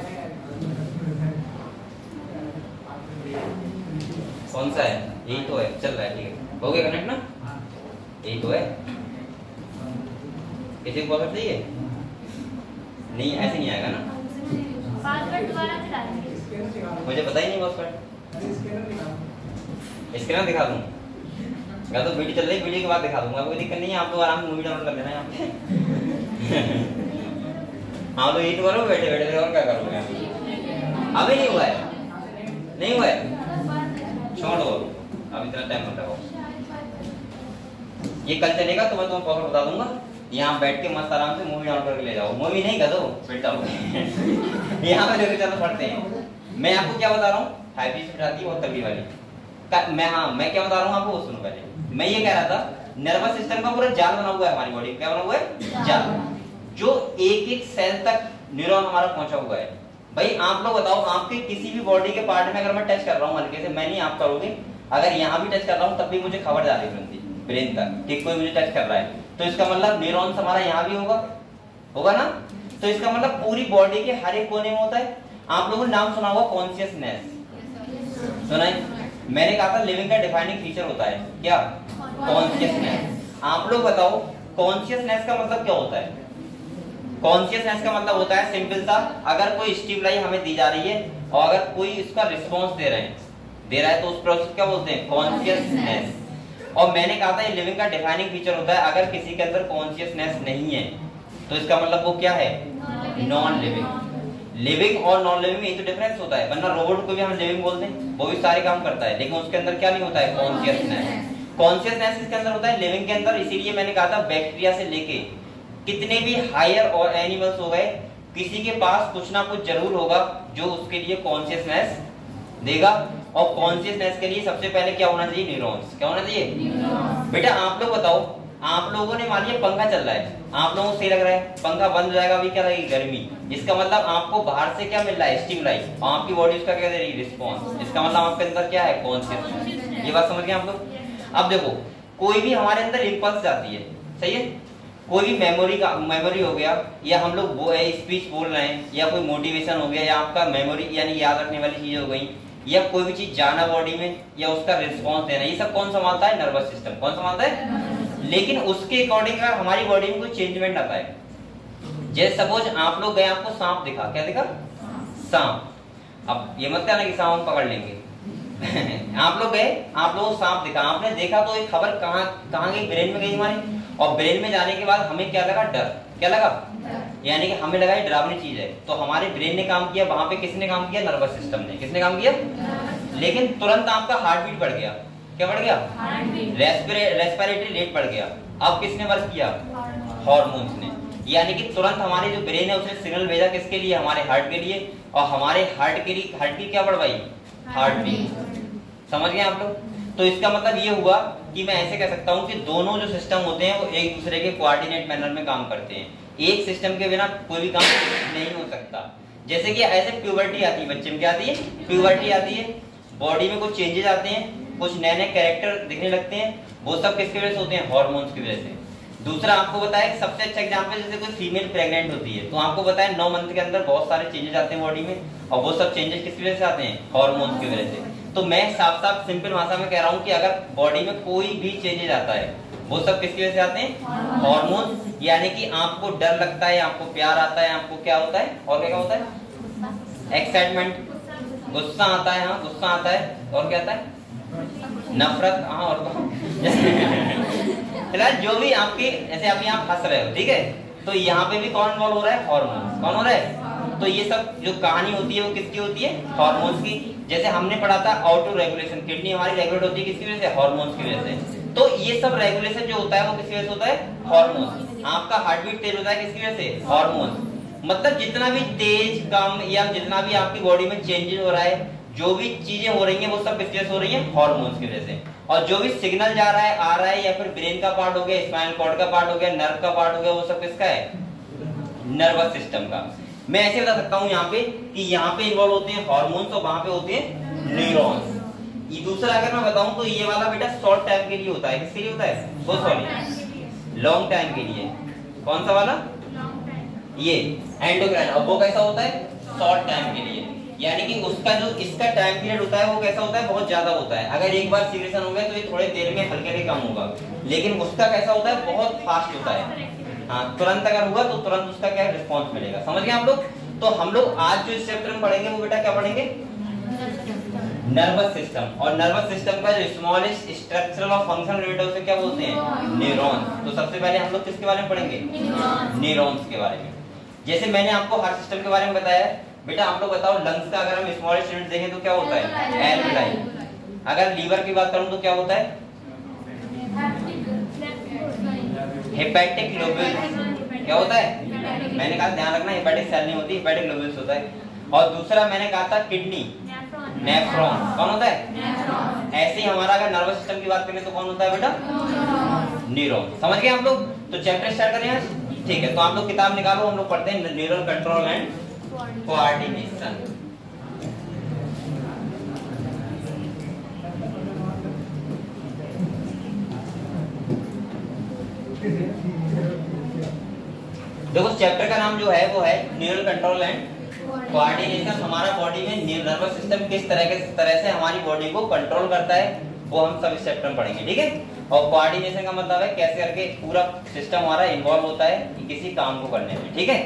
कौन सा है? यही तो है, चल रहा है, ठीक है, हो गया कनेक्ट ना? यही तो है। किसी को पासवर्ड चाहिए? नहीं, ऐसे नहीं आएगा ना।
पासवर्ड दोबारा से डालेंगे।
मुझे पता ही नहीं पासवर्ड। स्कैनर दिखा दूं या तो वीडियो चल रही, वीडियो के बाद दिखा दूंगा, कोई दिक्कत नहीं है। आप लोग आराम से मूवी डाउनलोड कर लेना यहाँ पे। हाँ तो यही तो करो, बैठे बैठे और क्या करोगे? अभी नहीं हुआ है, नहीं हुआ है, छोड़ो अब इतना टाइम मत लगाओ। ये कल चलेगा तो मैं तुम्हें पासवर्ड बता दूंगा। यहाँ बैठ के मस्त आराम से मूवी डाउनलोड करके ले जाओ। मूवी नहीं कर दो फिर डाउनलोड यहाँ पे लेके चलो पढ़ते हैं। मैं आपको क्या बता रहा हूँ, 5G से आती है और तभी वाली मैं क्या बता रहा हूँ आपको, सुनो पहले। मैं ये कह रहा था नर्वस सिस्टम का पूरा जाल बना हुआ है हमारी बॉडी। क्या बना हुआ है? जाल, जो एक एक सेल तक न्यूरॉन हमारा पहुंचा हुआ है। भाई आप लोग बताओ, आपके किसी भी बॉडी के पार्ट में अगर मैं टच कर रहा हूँ हल्के से, मैं नहीं आप करोगे, अगर यहाँ भी टच कर रहा हूँ तब भी मुझे खबर जा रही है ब्रेन तक कि कोई मुझे टच कर रहा है, तो इसका मतलब न्यूरॉन्स हमारा यहाँ भी होगा ना। तो इसका मतलब पूरी बॉडी के हर एक कोने में होता है। आप लोगों ने नाम सुना होगा कॉन्शियसनेस, सुना है? मैंने कहा था लिविंग का डिफाइनिंग फीचर होता है क्या? कॉन्शियसनेस। आप लोग बताओ कॉन्शियसनेस का मतलब क्या होता है? कॉन्शियसनेस का मतलब होता है सिंपल सा, अगर कोई स्टिमुलाई हमें दी जा रही है और अगर कोई इसका रिस्पॉन्स दे रहा है तो उस प्रोसेस क्या बोलते हैं? कॉन्शियसनेस। और मैंने कहा था ये लिविंग का डिफाइनिंग फीचर होता है। अगर किसी के अंदर कॉन्शियसनेस नहीं है तो इसका मतलब वो क्या है? Non living. लिविंग और नॉन लिविंग में ये तो डिफरेंस होता है, वरना रोबोट को भी हम लिविंग बोलते हैं, वो भी सारे काम करता है, लेकिन उसके अंदर क्या नहीं होता है? कॉन्शियसनेस। कॉन्शियसनेस इसके अंदर होता है लिविंग के अंदर। इसीलिए मैंने कहा था बैक्टीरिया से लेके कितने भी हायर और एनिमल्स हो गए, किसी के पास कुछ ना कुछ जरूर होगा जो उसके लिए कॉन्शियसनेस देगा। और कॉन्शियसनेस के लिए सबसे पहले क्या होना चाहिए? न्यूरॉन्स। क्या होना चाहिए? बेटा आप लोग बताओ, आप लोगों ने मान लिया पंखा चल रहा है, आप लोगों को सही लग रहा है, पंखा बंद हो जाएगा, अभी क्या लगेगी? गर्मी। इसका मतलब आपको बाहर से क्या मिल रहा है? स्टिमुलाई, और आपकी बॉडी उसका क्या दे रही है? रिस्पॉन्स। इसका मतलब आपके अंदर क्या है? कॉन्शियसनेस। ये बात समझ गए आप लोग? अब देखो, कोई भी हमारे अंदर इंपल्स जाती है, सही है, कोई भी मेमोरी हो गया, या हम लोग स्पीच बोल रहे हैं, या कोई मोटिवेशन हो गया, या आपका मेमोरी यानी याद रखने वाली चीजें हो गई, या कोई भी चीज जाना बॉडी में, या उसका रिस्पॉन्स देना, ये सब कौन संभालता है? Nervous system. कौन संभालता है? लेकिन उसके अकॉर्डिंग अगर हमारी बॉडी में कोई चेंजमेंट आता है, जैसे सपोज आप लोग गए, आपको सांप दिखा, क्या दिखा? सांप। अब ये मत कहना कि सांप हम पकड़ लेंगे। आप लोग गए, आप लोगों को सांप दिखा, आपने देखा तो एक खबर कहाँ गई? ब्रेन में गई हमारी, और ब्रेन में जाने के बाद हमें क्या लगा? डर। क्या लगा? यानी कि हमें लगा ये डरावनी चीज है, तो हमारे ब्रेन ने काम किया, वहां पे किसने काम किया? नर्वस सिस्टम ने। किसने काम किया? लेकिन तुरंत आपका हार्ट बीट बढ़ गया। क्या बढ़ गया? रेस्पिरेटरी रेट बढ़ गया। अब किसने वर्क किया? हार्मोन्स ने। यानी कि तुरंत हमारे जो ब्रेन है उसने सिग्नल भेजा किसके लिए? हमारे हार्ट के लिए, और हमारे हार्ट की क्या बढ़वाई? Heart beat. समझ गए आप लोग? तो इसका मतलब ये हुआ कि मैं ऐसे कह सकता हूं कि दोनों जो सिस्टम होते हैं वो एक दूसरे के कोऑर्डिनेट मैनर में काम करते हैं। एक सिस्टम के बिना कोई भी काम नहीं हो सकता। जैसे कि ऐसे प्यूबर्टी आती है, बच्चे में क्या आती है? प्यूबर्टी आती है, बॉडी में कुछ चेंजेस आते हैं, कुछ नए नए कैरेक्टर दिखने लगते हैं, वो सब किसकी वजह से होते हैं? हार्मोन्स की वजह से। दूसरा आपको बताया सबसे अच्छा एग्जांपल, जैसे कोई फीमेल प्रेग्नेंट होती है तो आपको बताया 9 मंथ के अंदर बहुत सारे चेंजेस आते हैं बॉडी में, और वो सब चेंजेस किसकी वजह से आते हैं? हार्मोन्स की वजह से। तो मैं साफ साफ सिंपल भाषा में कह रहा हूँ कि अगर बॉडी में कोई भी चेंजेस आता है वो सब किसकी वजह से आते हैं? हार्मोन। यानी कि आपको डर लगता है, आपको प्यार आता है, आपको क्या होता है और क्या होता है? एक्साइटमेंट, गुस्सा आता है, हाँ गुस्सा आता है, और क्या आता है? नफरत, हाँ और फिलहाल जो भी आपकी, जैसे अभी आप हंस रहे हो, ठीक है, तो यहाँ पे भी कौन इन्वॉल्व हो रहा है? हार्मोन। कौन हो रहा है? तो ये सब जो कहानी होती है वो किसकी होती है? हार्मोन्स की। जैसे हमने पढ़ा था ऑटो रेगुलेशन, किडनी हमारी रेगुलेट होती है किसकी वजह से? हार्मोन्स की वजह से। तो ये सब रेगुलेशन जो होता है वो किसकी वजह से होता है? हार्मोन। आपका हार्ट बीट तेज होता है किसकी वजह से? हार्मोन। मतलब जितना भी तेज कम या जितना भी आपकी बॉडी में चेंजेस हो रहा है, जो भी चीजें हो रही हैं वो सब किसकी वजह से हो रही हैं? हार्मोन्स की वजह से। और जो भी सिग्नल जा रहा है आ रहा है, या फिर ब्रेन का पार्ट हो गया, स्पाइनल कॉर्ड का पार्ट हो गया, नर्व का पार्ट हो गया, वो सब किसका है? नर्वस सिस्टम का। मैं ऐसे बता सकता हूँ यहाँ पे कि यहाँ पे इन्वॉल्व होते हैं हार्मोन्स और वहां पे होते हैं न्यूरॉन्स। ये दूसरा अगर मैं बताऊं तो ये वाला बेटा शॉर्ट टाइम के लिए होता है। किसके लिए होता है? वो सॉरी लॉन्ग टाइम के लिए। कौन सा वाला? ये एंडोक्राइन। और वो कैसा होता है? शॉर्ट टाइम के लिए। यानी कि उसका जो इसका टाइम पीरियड होता है वो कैसा होता है? बहुत ज्यादा होता है। अगर एक बार सीक्रेशन हो गया तो ये थोड़े देर में हल्के से कम होगा, लेकिन उसका कैसा होता है? बहुत फास्ट होता है। हाँ, तुरंत अगर हुआ तो तुरंत उसका क्या रिस्पॉन्स मिलेगा। समझ गए आप लोग? तो हम लोग आज जो इस चैप्टर में पढ़ेंगे वो बेटा क्या पढ़ेंगे? Nervous system. और नर्वस सिस्टम का जो स्मॉलेस्ट स्ट्रक्चरल और फंक्शन रिलेटेड है उसे क्या बोलते हैं? न्यूरॉन्स। तो सबसे पहले हम लोग किसके बारे में पढ़ेंगे? न्यूरॉन्स के बारे में। जैसे मैंने आपको हार्ट सिस्टम के बारे में बताया बेटा, आप लोग बताओ लंग्स का अगर हम स्मॉलेस्ट यूनिट देखें तो क्या होता है? एल्वेलाई। अगर लीवर की बात करूं तो क्या होता है? Hepatic lobules. क्या होता है? मैंने कहा ध्यान रखना, हेपेटिक सेल नहीं होती, हेपेटिक लोब्यूल्स होता है। और दूसरा मैंने कहा था किडनी, नेफ्रॉन। कौन होता है? ऐसे ही हमारा अगर नर्वस सिस्टम की बात करें तो कौन होता है बेटा? न्यूरॉन। समझ गए आप लोग? तो चैप्टर स्टार्ट करें आज। ठीक है, तो आप लोग किताब निकालो, हम लोग पढ़ते हैं न्यूरल कंट्रोल एंड कोऑर्डिनेशन। देखो चैप्टर का नाम जो है वो है न्यूरल कंट्रोल एंड कोऑर्डिनेशन। हमारा बॉडी में नर्वस सिस्टम किस तरह से हमारी बॉडी को कंट्रोल करता है वो हम सब इस चैप्टर में पढ़ेंगे। ठीक है? और कोऑर्डिनेशन का मतलब है कैसे करके पूरा सिस्टम हमारा इन्वॉल्व होता है किसी काम को करने में। ठीक है?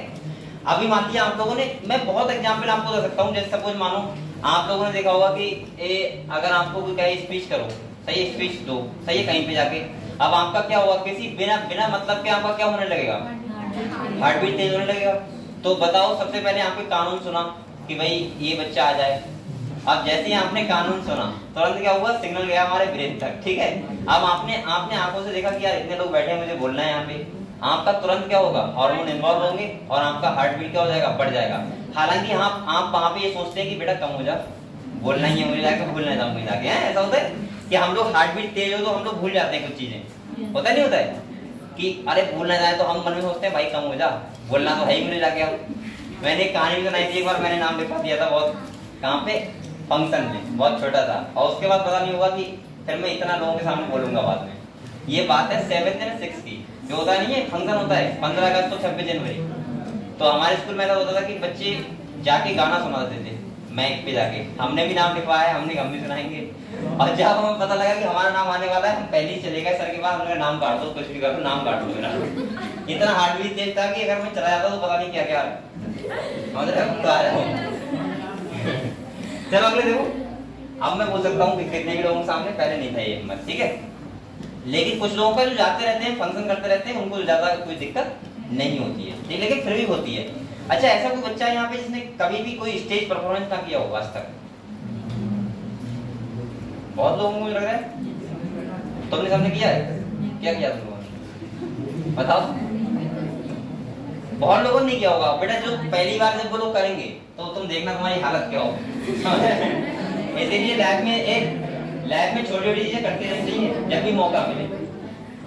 अभी मान लिया आप लोगों ने, मैं बहुत एग्जांपल आपको दे सकता हूँ। जैसे सपोज मानो आप लोगों ने देखा होगा कि अगर आपको कोई कहे स्पीच करो, सही स्पीच दो, सही है, कहीं पे जाके अब आपका क्या होगा? किसी बिना मतलब के आपका क्या होने लगेगा? हार्ट बीट तेज होने लगेगा। तो बताओ सबसे पहले आपने कानून सुना कि भाई ये बच्चा आ जाए। अब जैसे ही आपने कानून सुना तुरंत क्या हुआ? सिग्नल गया हमारे ब्रेन तक। ठीक है? अब आपने आंखों से देखा कि यार इतने लोग बैठे हैं, मुझे बोलना है यहाँ पे। आपका तुरंत क्या होगा? हार्मोन इन्वॉल्व होंगे और आपका हार्ट बीट क्या हो जाएगा? बढ़ जाएगा। हालांकि आप वहां पे ये सोचते हैं कि बेटा कम हो जा, बोलना ही है मुझे, जाके भूल ना जाऊंगी जाके। ऐसा होता है कि हम लोग हार्ट बीट तेज हो तो हम लोग भूल जाते हैं कुछ चीजें। होता नहीं होता है कि अरे भूल ना जाए तो हम मन में सोचते हैं भाई कम हो जा, बोलना तो है ही मुझे जाके। अब मैंने एक कहानी भी सुनाई थी, एक बार मैंने नाम लिखा दिया था बहुत, कहाँ पे? फंक्शन में, बहुत छोटा था। और उसके बाद पता नहीं हुआ कि फिर मैं इतना लोगों के सामने बोलूंगा बाद में। ये बात है 7th and 6th की, जो होता नहीं है फंक्शन होता है 15 अगस्त तो 26 जनवरी। तो हमारे स्कूल में ऐसा होता था कि बच्चे जाके गाना सुनाते थे माइक पे जाके। हमने भी नाम लिखवाया, हम भी सुनाएंगे। और जब हमें पता लगा कि हमारा नाम आने वाला है, हम पहले ही चले गए सर के पास, हमने नाम काट दो, कुछ भी कर दो, नाम काट दो मेरा। इतना हार्ट बीट तेज था कि अगर मैं चला जाता तो पता नहीं क्या क्या चलो अगले देखो। अब मैं बोल सकता हूँ कि कितने भी लोगों के सामने पहले नहीं था ये हिम्मत। ठीक है? लेकिन कुछ लोगों का जो जाते रहते हैं, फंक्शन करते रहते हैं, उनको ज्यादा कोई दिक्कत नहीं होती है। ठीक, लेकिन फिर भी होती है। अच्छा, ऐसा कोई बच्चा यहाँ पे जिसने कभी भी कोई स्टेज परफॉर्मेंस ना किया होगा आज तक? बहुत लोगों को लग रहा है। तुमने सबने किया है? क्या किया तुम लोगों ने? बताओ। बहुत लोगों ने नहीं किया होगा। बेटा जो पहली बार जब वो लोग करेंगे तो तुम देखना तुम्हारी हालत क्या हो। इसीलिए लाइफ में छोटी छोटी चीजें करते रहनी चाहिए। जब भी मौका मिले,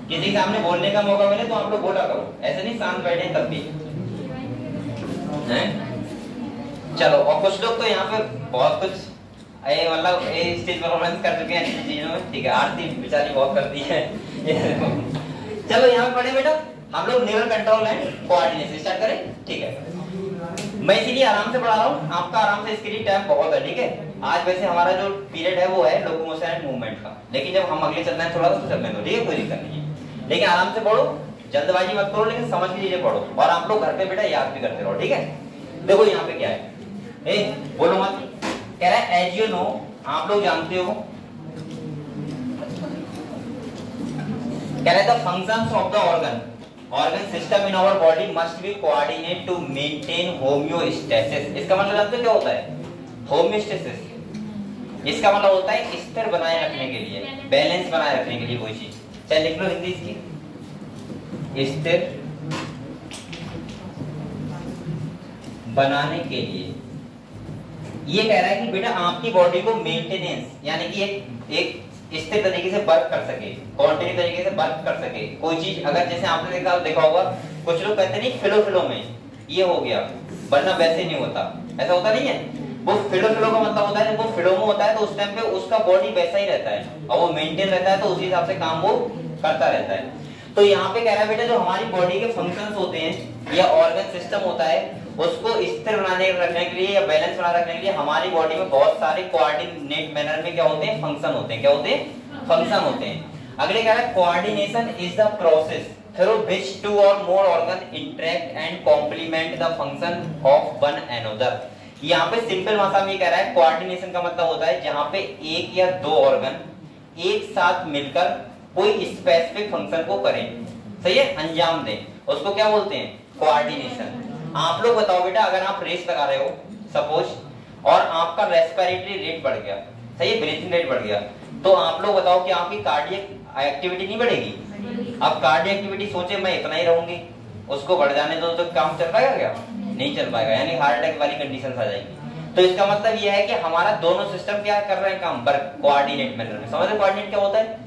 किसी के सामने बोलने का मौका मिले तो आप लोग बोला करो, ऐसे नहीं शांत बैठे तब भी। चलो, और कुछ लोग तो यहाँ पे बहुत कुछ मतलब स्टेज परफॉर्मेंस कर चुके हैं ऐसी चीजों में। ठीक है? आरती बेचारी बहुत करती है। चलो यहाँ पे पढ़े बेटा, हम लोग neural control and coordination start करें। ठीक है? मैं इसीलिए आराम से पढ़ा रहा हूँ, आपका आराम से इसके लिए टाइम बहुत है। ठीक है? आज वैसे हमारा जो पीरियड है वो है लोकोमोशन एंड मूवमेंट का, लेकिन जब हम अगले चलना है थोड़ा तो चलने दो। ठीक है? कोई दिक्कत नहीं है, लेकिन आराम से पढ़ो, जल्दबाजी मत करो, लेकिन समझ के चीजें पढ़ो। और आप लोग घर पे बेटा याद भी करते रहो। ठीक है? देखो यहाँ पे क्या है, बोलो मत। कह रहा है एज यू नो, आप लोग जानते हो, कह रहा है the functions of the organ. Organ system in our body must be coordinate to maintain homeostasis. इसका मतलब जानते हो क्या होता है? होम्योस्टेसिस इसका मतलब होता है स्थिर बनाए रखने के लिए, बैलेंस बनाए रखने के लिए कोई चीज। चल लिख लो हिंदी इसकी, स्थिर बनाने के लिए। ये कह रहा है कि बेटा आपकी बॉडी को मेंटेनेंस यानी कि एक स्थिर तरीके से वर्क कर सके, कॉन्टिन्यू तरीके से वर्क कर सके कोई चीज। अगर जैसे आपने देखा होगा कुछ लोग कहते नहीं फिलो में ये हो गया, वरना वैसे नहीं होता, ऐसा होता नहीं है। वो फिलो का मतलब होता है जब वो फिलो में होता है तो उस टाइम पे उसका बॉडी वैसा ही रहता है और वो मेंटेन रहता है, तो उसी हिसाब से काम वो करता रहता है। तो यहाँ पे कह रहा है बेटा जो हमारी बॉडी के फंक्शंस होते हैं या ऑर्गन सिस्टम होता है उसको स्थिर बनाने रखने के लिए या बैलेंस बना रखने के लिए हमारी बॉडी में बहुत सारे कोऑर्डिनेट मैनर में क्या होते हैं? फंक्शन होते हैं। क्या होते हैं? फंक्शन होते हैं। अगले कह रहा है coordination is the process through which two or more organ interact and complement the function of one another. यहाँ पे सिंपल भाषा में कह रहा है कोऑर्डिनेशन का मतलब होता है जहाँ पे एक या दो ऑर्गन एक साथ मिलकर कोई स्पेसिफिक फंक्शन को करें, सही है, अंजाम दें, उसको क्या बोलते हैं? कोऑर्डिनेशन। आप लोग बताओ बेटा अगर आप रेस लगा रहे हो सपोज और आपका रेस्पिरेटरी रेट बढ़ गया, सही है, ब्रीथिंग रेट बढ़ गया, तो आप लोग बताओ कि आपकी कार्डियक एक्टिविटी नहीं बढ़ेगी? अब कार्डियक एक्टिविटी सोचे मैं इतना ही रहूंगी, उसको बढ़ जाने दो तो काम चल पाएगा क्या? नहीं चल पाएगा, यानी हार्ट अटैक वाली कंडीशन आ जाएगी। तो इसका मतलब यह है कि हमारा दोनों सिस्टम क्या कर रहे हैं काम? वर्क कोऑर्डिनेट मैनर में। समझ रहे कोऑर्डिनेट क्या होता है?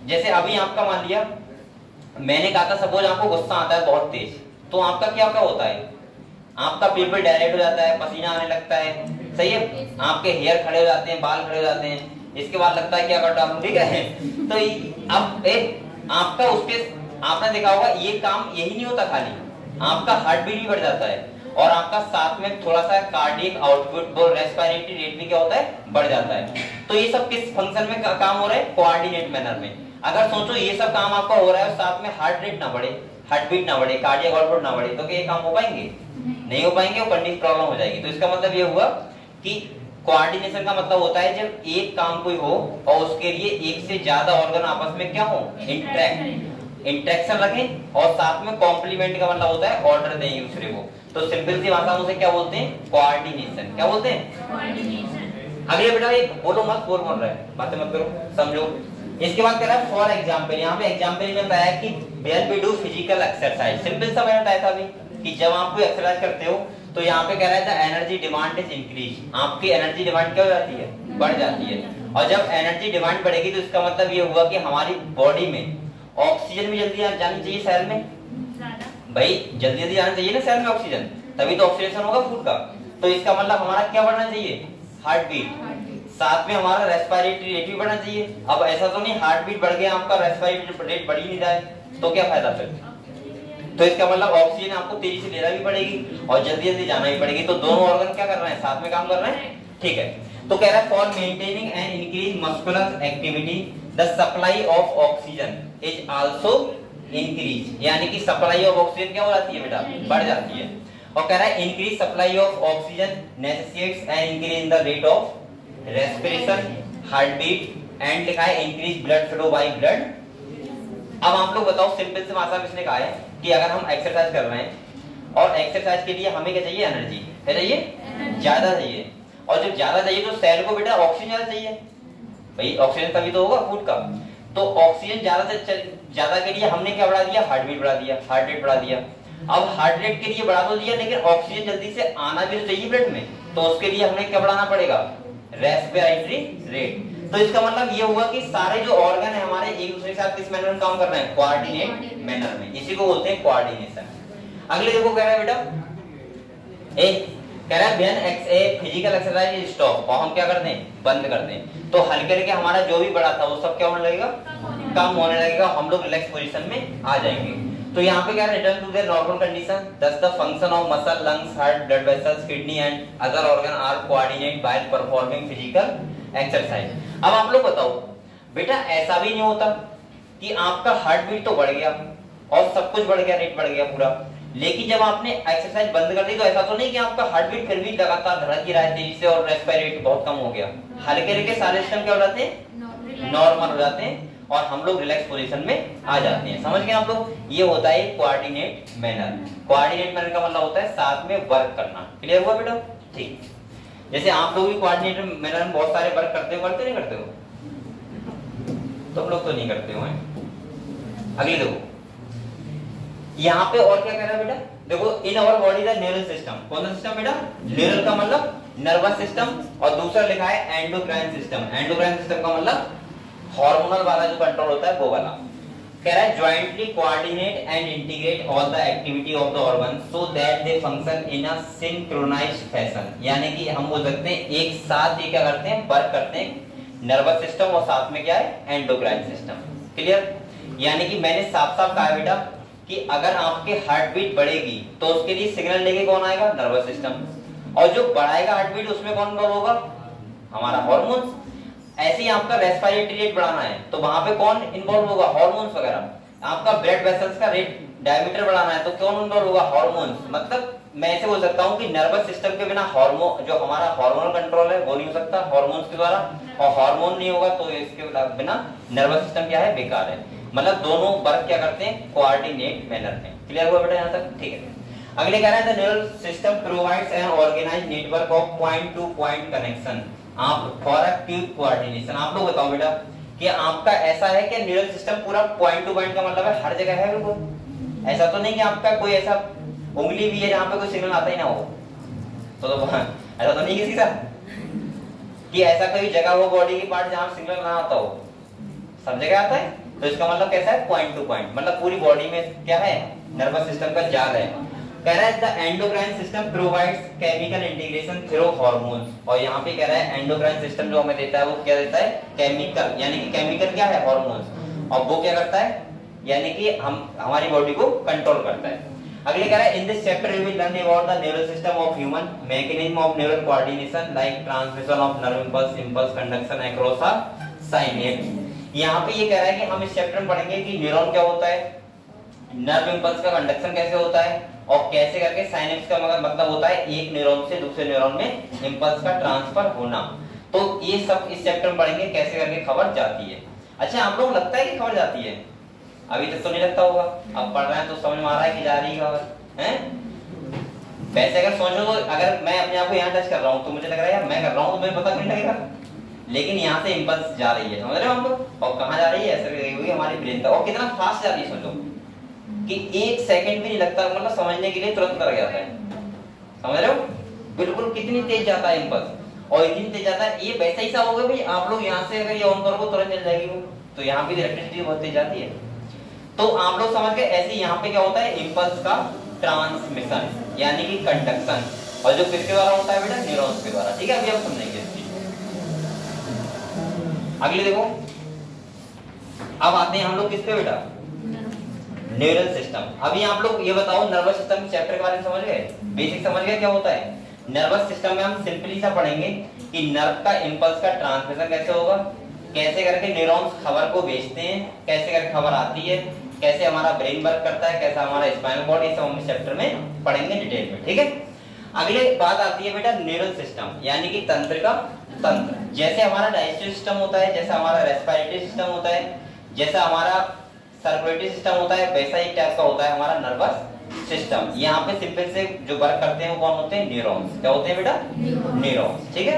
जैसे अभी आपका मान लिया मैंने कहा था सपोज आपको गुस्सा आता है बहुत तेज, तो आपका क्या क्या होता है? आपका पिंपल डायरेक्ट हो जाता है, पसीना आने लगता है, सही है, आपके हेयर खड़े हो जाते हैं, बाल खड़े हो जाते हैं, इसके बाद लगता है क्या करता हूं, ठीक है। तो अब एक आपका उसके आपने देखा होगा ये काम यही नहीं होता, खाली आपका हार्ट बीट भी बढ़ जाता है और आपका साथ में थोड़ा सा कार्डियक आउटपुट और रेस्पिरेटरी रेट भी क्या होता है? बढ़ जाता है। तो ये सब किस फंक्शन में काम हो रहा है? कोऑर्डिनेट मैनर में। अगर सोचो ये सब काम आपका हो रहा है और साथ में हार्ट रेट ना बढ़े, हार्ट बीट ना बढ़े, कार्डियक आउटपुट ना बढ़े, तो क्या ये काम हो पाएंगे? नहीं हो पाएंगे और कंडीशन प्रॉब्लम हो जाएगी। तो इसका मतलब ये हुआ कि कोऑर्डिनेशन का मतलब होता है जब एक काम कोई हो और उसके लिए एक से ज्यादा ऑर्गन आपस में क्या हो? इंटरेक्शन रखें और साथ में कॉम्प्लीमेंट का मतलब होता है ऑर्डर दें एक दूसरे को। तो सिंपल सी भाषा में उसे क्या बोलते हैं? कोऑर्डिनेशन। क्या बोलते हैं? कोऑर्डिनेशन। अगले बेटा ये बोलो मत, बोल रहा है, बातें मत करो, समझो। इसके बाद कह रहा है फॉर एग्जांपल, यहाँ पे एग्जांपल में बताया कि where we do physical exercise. Simple सा मैंने बताया था अभी कि जब आप कोई एक्सरसाइज करते हो तो यहाँ पे कह रहा है the energy demand is increase. आपकी एनर्जी डिमांड क्या हो जाती है? बढ़ जाती है। और जब एनर्जी डिमांड बढ़ेगी तो इसका मतलब ये हुआ कि हमारी बॉडी में ऑक्सीजन भी जल्दी जानी चाहिए सेल में, भाई जल्दी जल्दी जाना चाहिए ना सेल में ऑक्सीजन, तभी तो ऑक्सीडेशन होगा फूड का। तो इसका मतलब हमारा क्या बढ़ना चाहिए? Heart beat. साथ में हमारा रेस्पिरेटरी रेट भी बढ़ना चाहिए। अब ऐसा तो नहीं हार्ट बीट बढ़ गया आपका रेस्पिरेटरी रेट बढ़ ही नहीं रहा है, तो क्या फायदा फिर? तो इसका मतलब ऑक्सीजन आपको तेजी से लेना भी पड़ेगी और जल्दी जल्दी जाना भी पड़ेगी। तो दोनों ऑर्गन क्या कर रहे हैं? साथ में काम कर रहे हैं, ठीक है। तो कह रहा है for maintaining and increase muscular activity the supply of oxygen is also increase, यानी कि सप्लाई ऑफ ऑक्सीजन क्या हो जाती है बेटा? बढ़ जाती है। और कह रहा है increase supply of oxygen necessitates an increase in the rate of respiration, heart beat and लिखा है increase blood flow by blood. अब आप लोग बताओ सिंपल से भाषा में इसने कहा है कि अगर हम एक्सरसाइज कर रहे हैं और एक्सरसाइज के लिए हमें क्या चाहिए? एनर्जी। क्या चाहिए? ज्यादा चाहिए। और जब ज्यादा चाहिए तो सेल को बेटा ऑक्सीजन ज्यादा चाहिए, भाई ऑक्सीजन तभी तो होगा फूड का। तो ऑक्सीजन ज्यादा से ज्यादा के लिए हमने क्या बढ़ा दिया? हार्ट बीट बढ़ा दिया, हार्ट रेट बढ़ा दिया। अब हार्ट रेट के लिए बढ़ा तो दिया, लेकिन ऑक्सीजन जल्दी से आना भी तो चाहिए ब्लड में, तो उसके लिए हमें क्या बढ़ाना पड़ेगा? Respiratory rate. तो इसका मतलब ये हुआ कि सारे जो ऑर्गन है हमारे एक दूसरे के साथ किस मैनर में काम कर रहे हैं? कोऑर्डिनेट मैनर में। इसी को बोलते हैं कोऑर्डिनेशन। अगले देखो कह रहा है बेटा एक कह रहा है when a physical exercise is stop, और हम क्या कर दें? बंद कर दें। तो हल्के हल्के हमारा जो भी बड़ा था वो सब क्या होने लगेगा? कम होने लगेगा, हम लोग रिलैक्स पोजीशन में आ जाएंगे। तो यहाँ पे क्या है? Return to their normal condition thus the function of muscle, lungs, heart, blood vessels, kidney and other organ are coordinate while performing physical exercise. अब आप लोग बताओ बेटा ऐसा भी नहीं होता कि आपका हार्ट बीट तो बढ़ गया और सब कुछ बढ़ गया, रेट बढ़ गया पूरा, लेकिन जब आपने एक्सरसाइज बंद कर दी तो ऐसा तो नहीं कि आपका हार्ट बीट फिर भी लगातार धड़क ही रहा है तेजी से और रेस्पिरेट बहुत कम हो गया। हल्के हल्के सारे सिस्टम क्या हो जाते हैं? नॉर्मल हो जाते हैं और हम लोग रिलैक्स पोजीशन में आ जाते हैं। समझ गए आप लोग? ये होता है कोऑर्डिनेट मैनर। कोऑर्डिनेट मैनर का मतलब होता है साथ में वर्क करना। क्लियर हुआ बेटा? ठीक। जैसे आप लोग भी कोऑर्डिनेट मैनर में बहुत सारे वर्क करते हो, करते नहीं करते हो? तुम लोग तो नहीं करते हो। अगली देखो, यहाँ पे और क्या कह रहा है बेटा? देखो, in our body the neural system. कौन सा सिस्टम बेटा? न्यूरल का मतलब नर्वस सिस्टम, और दूसरा लिखा है एंडोक्राइन सिस्टम। एंडोक्राइन सिस्टम का मतलब हार्मोनल वाला जो कंट्रोल होता है वो वाला। कह रहा है jointly coordinate and integrate all the activity of the organ so that they function in a synchronised fashion. यानी कि हम बोल सकते हैं एक साथ ये क्या करते हैं, वर्क करते हैं, नर्वस सिस्टम और साथ में क्या है, एंडोक्राइन सिस्टम। क्लियर? यानी कि मैंने साफ साफ कहा है बेटा कि अगर आपके हार्ट बीट बढ़ेगी तो उसके लिए सिग्नल लेके कौन आएगा? Nervous system. और जो बढ़ाएगा हार्ट बीट उसमें कौन इन्वॉल्व होगा? हमारा हार्मोन्स। ऐसे ही आपका रेस्पिरेटरी रेट बढ़ाना है तो वहां पे कौन इन्वॉल्व होगा? हार्मोन्स वगैरह। आपका ब्लड वेसल्स का रेट डायमीटर बढ़ाना है तो कौन इन्वॉल्व होगा? हार्मोन्स। मतलब मैं ऐसे बोल सकता हूँ कि नर्वस सिस्टम के बिना हार्मोन, जो हमारा हार्मोनल कंट्रोल है वो नहीं हो सकता हार्मोन्स के द्वारा, और हार्मोन नहीं होगा तो इसके बिना नर्वस सिस्टम क्या है? बेकार है। मतलब दोनों वर्क क्या करते हैं? कोऑर्डिनेट मैनर में। क्लियर हुआ बेटा यहाँ तक? ठीक है। अगले कह रहे हैं the neural system provides an organised network of point to point connection आप फॉर अ क्विक कोऑर्डिनेशन। आप लोग बताओ बेटा कि आपका ऐसा है कि न्यूरल सिस्टम पूरा पॉइंट टू पॉइंट का मतलब है हर जगह है बिल्कुल? ऐसा तो नहीं कि आपका कोई ऐसा उंगली भी है जहाँ पे कोई सिग्नल आता ही ना हो? तो ऐसा तो नहीं किसी का कि ऐसा कोई जगह हो बॉडी की पार्ट जहाँ सिग्नल ना आता हो? सब जगह आता है। तो इसका मतलब कैसा है? Point to point. मतलब पूरी बॉडी में क्या है? नर्वस सिस्टम का जाल है। कह रहा है the endocrine system provides chemical integration through hormones. और यहाँ पे कह रहा है एंडोक्राइन सिस्टम जो हमें देता है वो क्या देता है? केमिकल। यानी कि केमिकल क्या है? हार्मोन्स। और वो क्या करता है? यानी कि हमारी बॉडी को कंट्रोल करता है। अगले कह रहा है in this chapter we will learn about the neural system of human, mechanism of neural coordination like transmission of nerve impulse conduction across a synapse. यहाँ पे ये कह रहा है कि हम इस चैप्टर में पढ़ेंगे कि न्यूरॉन क्या होता है, नर्व इंपल्स का कंडक्शन कैसे होता है, और कैसे करके साइनेप्स का मतलब होता है एक न्यूरॉन से दूसरे न्यूरॉन में इंपल्स का ट्रांसफर होना। तो ये सब इस चैप्टर में पढ़ेंगे कैसे करके खबर जाती है। अच्छा, आप लोग लगता है कि खबर जाती है? अभी तक तो नहीं लगता होगा, अब पढ़ रहे हैं तो समझ में आ रहा है कि जा रही है खबर है। वैसे अगर सोचो तो अगर मैं अपने आप को यहाँ टच कर रहा हूँ तो मुझे लग रहा है यार मैं कर रहा हूँ तो मुझे पता नहीं लगेगा, लेकिन यहाँ से इंपल्स जा रही है। समझ रहे हो हम लोग? और कहाँ जा रही है? ऐसे गई हुई हमारी ब्रेन तक। और कितना फास्ट जा रही है सोचो कि 1 सेकंड भी नहीं लगता, मतलब समझने के लिए तुरंत कर जाता है। समझ रहे हो? बिल्कुल कितनी तेज जाता है इंपल्स, और इतनी तेज जाता है। ये वैसा ही सा होगा भाई, आप लोग यहाँ से अगर ये ऑन करोगे तुरंत चल जाएगी वो, तो यहाँ भी इलेक्ट्रिसिटी बहुत तेज जाती है। तो आप लोग समझ गए ऐसे यहाँ पे क्या होता है? इंपल्स का ट्रांसमिशन यानी कि कंडक्शन, और जो किसके द्वारा होता है बेटा? न्यूरॉन्स के द्वारा। ठीक है, अभी हम समझेंगे इस चीज। अगले देखो, अब आते हैं हम लोग किस पे बेटा? Neural system. अभी आप लोग ये बताओ, नर्वस सिस्टम चैप्टर के बारे में समझ गए? बेसिक समझ गए क्या होता है नर्वस सिस्टम में? हम सिंपली सा पढ़ेंगे कि नर्व का इंपल्स का ट्रांसमिशन कैसे होगा, कैसे करके न्यूरॉन्स खबर को भेजते हैं, कैसे करके खबर आती है, कैसे हमारा ब्रेन वर्क करता है, कैसा हमारा स्पाइनल कॉर्ड, ये सब हम इस चैप्टर में पढ़ेंगे डिटेल में। ठीक है, अगले बात आती है बेटा न्यूरल सिस्टम यानी कि तंत्र का तंत्र। जैसे हमारा डाइजेस्टिव सिस्टम होता है, जैसा हमारा रेस्पिरेटरी सिस्टम होता है, जैसा हमारा सर्कुलेटरी सिस्टम होता है, वैसा ही टाइप का होता है हमारा नर्वस सिस्टम। यहाँ पे सिंपल से जो वर्क करते हैं वो कौन होते हैं? न्यूरॉन्स। क्या होते हैं बेटा? न्यूरॉन्स। ठीक है,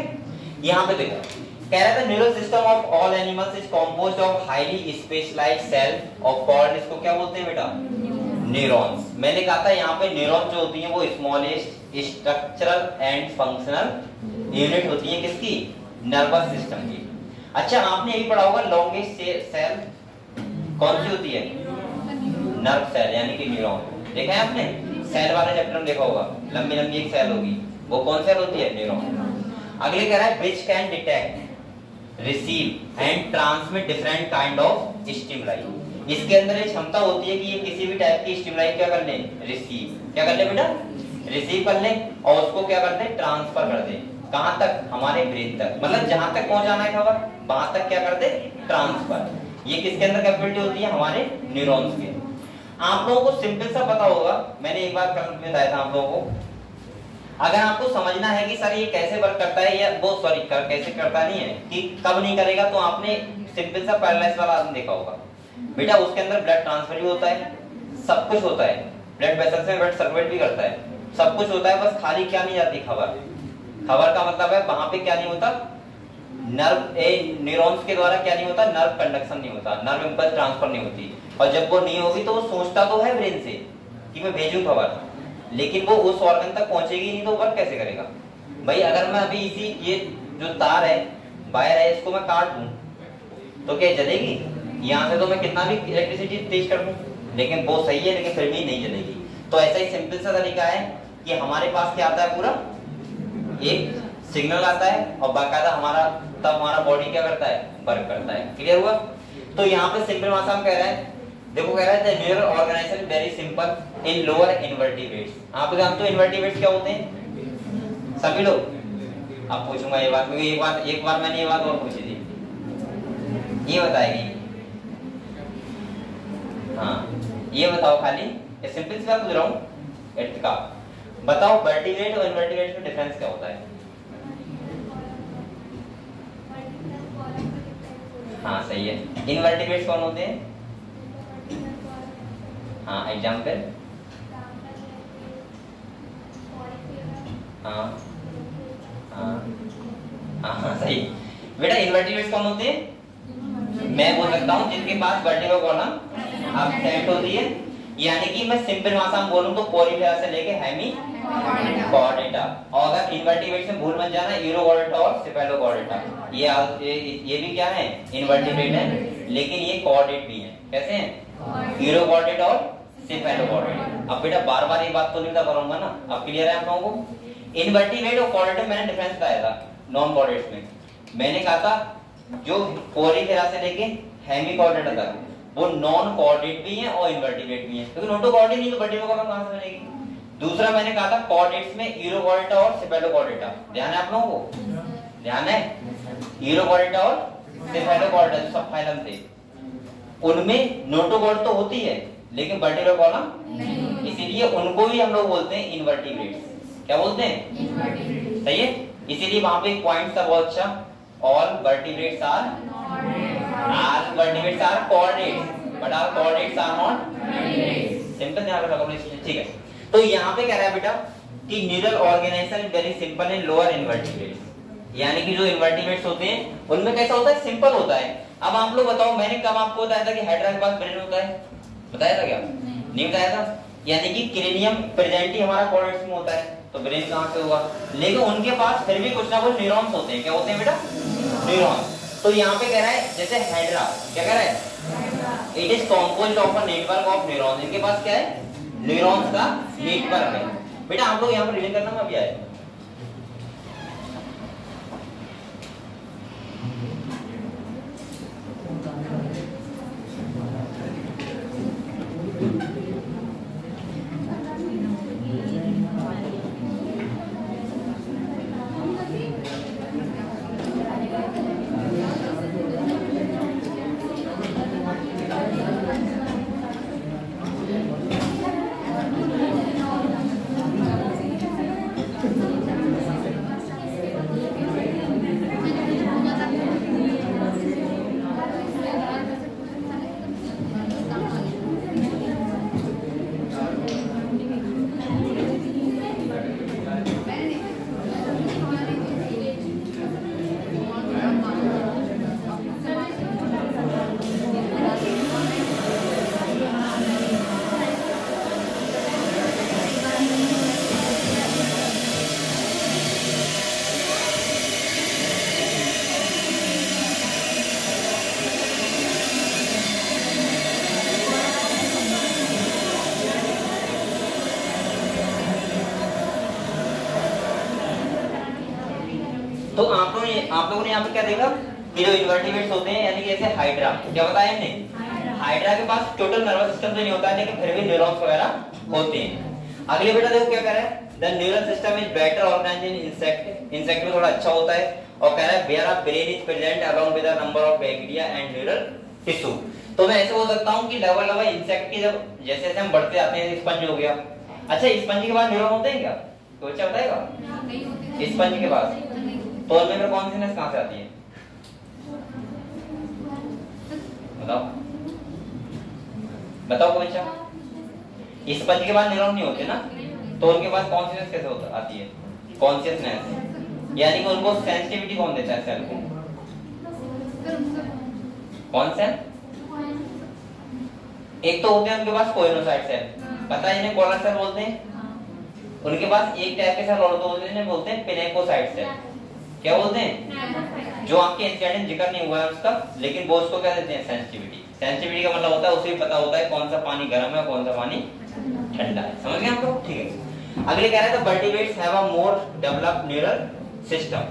यहाँ पे देखो कह रहा था neural system of all animals is composed of highly specialised cell of called, इसको क्या बोलते हैं बेटा? न्यूरॉन्स। मैंने कहा था यहाँ पे न्यूरॉन जो होती है वो smallest structural and functional unit होती है किसकी? नर्वस सिस्टम की। अच्छा, आपने यही पढ़ा होगा लॉन्गेस्ट सेल कौन सी होती है? नर्व सेल यानी कि न्यूरॉन। देखा है आपने? सेल वाले चैप्टर में देखा होगा, लंबी लंबी एक सेल होगी, वो कौन सेल होती है? न्यूरॉन। अगले कह रहा है which can detect, receive and transmit different kind of stimuli. इसके अंदर एक क्षमता होती है कि ये किसी भी टाइप की स्टिमुलाई क्या कर ले? रिसीव। क्या कर ले बेटा? रिसीव कर ले, और उसको क्या कर दे? ट्रांसफर कर दे। कहां तक? हमारे ब्रेन तक। मतलब जहां तक पहुंचाना है खबर वहां तक क्या कर दे? ट्रांसफर। ये किसके अंदर कैपेबिलिटी होती है? हमारे न्यूरॉन्स के। आप लोगों को सिंपल सा पता होगा, मैंने एक बार कल बताया था आप लोगों को, अगर आपको समझना है कि सर ये कैसे वर्क करता है या वो कैसे करता नहीं है कि कब नहीं करेगा, तो आपने सिंपल सा पैरालाइज वाला आदमी देखा होगा बेटा, उसके अंदर ब्लड ट्रांसफर भी होता है, सब कुछ होता है, ब्लड वेसल्स में ब्लड सर्कुलेट भी करता है, सब कुछ होता है, बस खाली क्या नहीं जाती खबर। खबर का मतलब है वहां पे क्या नहीं होता, नर्व न्यूरॉन्स के द्वारा क्या नहीं होता, नर्व कंडक्शन नहीं होता, नर्व इंपल्स ट्रांसफर नहीं होती। और जब वो नहीं होगी तो वो सोचता तो है ब्रेन से कि मैं भेजूं खबर, लेकिन वो उस ऑर्गन तक पहुंचेगी नहीं तो वर्क कैसे करेगा भाई। अगर मैं अभी इसी ये जो तार है, वायर है, इसको मैं काट दूं तो क्या जलेगी? यहाँ से तो मैं कितना भी इलेक्ट्रिसिटी तेज कर दूं, लेकिन वो सही है, लेकिन फिर भी नहीं जलेगी। तो ऐसा ही सिंपल सा तरीका है कि हमारे पास क्या आता है, पूरा एक सिग्नल आता है और बाकायदा हमारा तब हमारा बॉडी क्या करता है, वर्क करता है। क्लियर हुआ? तो यहाँ पे सिंपल भाषा हम कह रहे हैं, देखो कह रहा है neural organisation very simple in lower invertebrates. आप जानते हो इन्वर्टिब्रेट्स क्या होते हैं सभी लोग? अब पूछूंगा ये बात, क्योंकि एक बार मैंने ये बात और पूछी थी, ये बताएगी। हाँ ये बताओ, खाली सिंपल सी बात पूछ रहा हूँ एट का, बताओ वर्टिब्रेट और इन्वर्टिब्रेट में डिफरेंस क्या होता है? हाँ सही है। इन्वर्टिब्रेट्स कौन होते हैं? हाँ एग्जाम्पल। हाँ हाँ हाँ सही बेटा। इन्वर्टिब्रेट्स कौन होते हैं? मैं बोल सकता हूँ जिनके पास वर्टिब्रल कॉलम एब्सेंट होती है, यानी कि मैं सिंपल भाषा में बोलूं तो कोरिफेरा से लेके हेमी कॉर्डेटा, और अगर इन्वर्टिब्रेट में भूल मत जाना यूरोकॉर्डेटा और सेफेलोकॉर्डेटा, ये भी क्या है, इन्वर्टिब्रेट है, लेकिन ये कॉर्डेट भी है। कैसे हैं? यूरोकॉर्डेट और सेफेलोकॉर्डेट। अब बेटा बार बार ये बात तो नहीं बता करूंगा ना, अब क्लियर है आप लोगों को? इन्वर्टिब्रेट और कॉर्डेट में मैंने डिफरेंस बताया था नॉन कॉर्डेट्स में। मैंने कहा था जो कोरिफेरा से लेके हेमी कॉर्डेटा तक वो नॉन कॉर्डेट भी हैं और इन्वर्टिब्रेट भी हैं, क्योंकि नोटो कॉर्डेट नहीं तो वर्टिब्रल कॉलम कहां से बनेगी? दूसरा मैंने कहा था कॉर्डेट्स में यूरोकॉर्डेटा और सेफेलोकॉर्डेटा, ध्यान है आप लोगों को? ध्यान है? यूरोकॉर्डेटा और सेफेलोकॉर्डेटा जो सब फाइलम थे उनमें नोटोकॉर्ड तो होती है लेकिन वर्टिब्रल कॉलम नहीं, इसीलिए उनको भी हम लोग बोलते हैं इन्वर्टिब्रेट्स। क्या बोलते हैं? इन्वर्टिब्रेट्स। सही है। इसीलिए वहां पे एक पॉइंट था बहुत अच्छा, all vertebrates are chordates but are chordates are not vertebrates. Simple ध्यान रखो, ठीक है। तो यहाँ पे कह रहा है बेटा कि neural organisation very simple in lower invertebrates, यानी कि जो इन्वर्टिब्रेट्स होते हैं उनमें कैसा होता है, सिंपल होता है। अब आप लोग बताओ, मैंने कब आपको बताया था कि हाइड्रा के पास ब्रेन होता है? बताया था क्या? नहीं बताया था। यानी कि क्रेनियम प्रेजेंट ही हमारा कॉर्टेक्स में होता है, तो ब्रेन कहां से होगा? लेकिन उनके पास फिर भी कुछ ना कुछ न्यूरॉन्स होते हैं। क्या होते हैं बेटा? न्यूरॉन्स। तो यहाँ पे कह रहा है जैसे हाइड्रा, क्या कह रहा है? It is composed of a network of neurons. इनके पास क्या है? न्यूरॉन्स का नेटवर्क है। बेटा आप लोग यहाँ पर रीडिंग करना में अभी आए। तो आप लोगों ने यहाँ पे क्या देखा कि जो इन्वर्टिब्रेट्स होते हैं, यानी कि जैसे हाइड्रा, क्या बताया हमने? हाइड्रा के पास टोटल नर्वस सिस्टम तो नहीं होता है, लेकिन फिर भी न्यूरॉन्स वगैरह होते हैं। अगले बेटा देखो क्या कह रहा है, the neural system is better organised in insect. Insect में थोड़ा अच्छा होता है, और कह रहा है where a brain is present along with a number of bacteria and neural tissue. तो मैं ऐसे बोल सकता हूँ कि लेवल इंसेक्ट की जब जैसे जैसे हम बढ़ते जाते हैं, स्पंज हो गया। अच्छा स्पंज के बाद न्यूरॉन होते हैं क्या? कोई अच्छा बताएगा? स्पंज के पास तो उनमें कॉन्शियसनेस कहां से आती है? बताओ बताओ बच्चा। इस पद के बाद न्यूरॉन नहीं होते ना, तो उनके पास कॉन्शियसनेस कैसे होता आती है? कॉन्शियसनेस, यानी कि उनको सेंसिटिविटी कौन देता है सेल को? कौन सेल? एक तो होते हैं उनके पास कोइनोसाइट सेल, पता है इन्हें कौन सेल बोलते हैं? उनके पास एक टाइप के सेल और तो होते हैं, बोलते हैं पिनेकोसाइट सेल। क्या बोलते हैं? जो आपके इंसिडेंट जिक्र नहीं हुआ है उसका, लेकिन वो उसको क्या देते हैं? सेंसिटिविटी। सेंसिटिविटी का मतलब होता है उसे पता होता है कौन सा पानी गर्म है कौन सा पानी ठंडा है। समझ गए आप लोग? ठीक है। अगले कह रहे हैं vertebrates have a more developed neural system,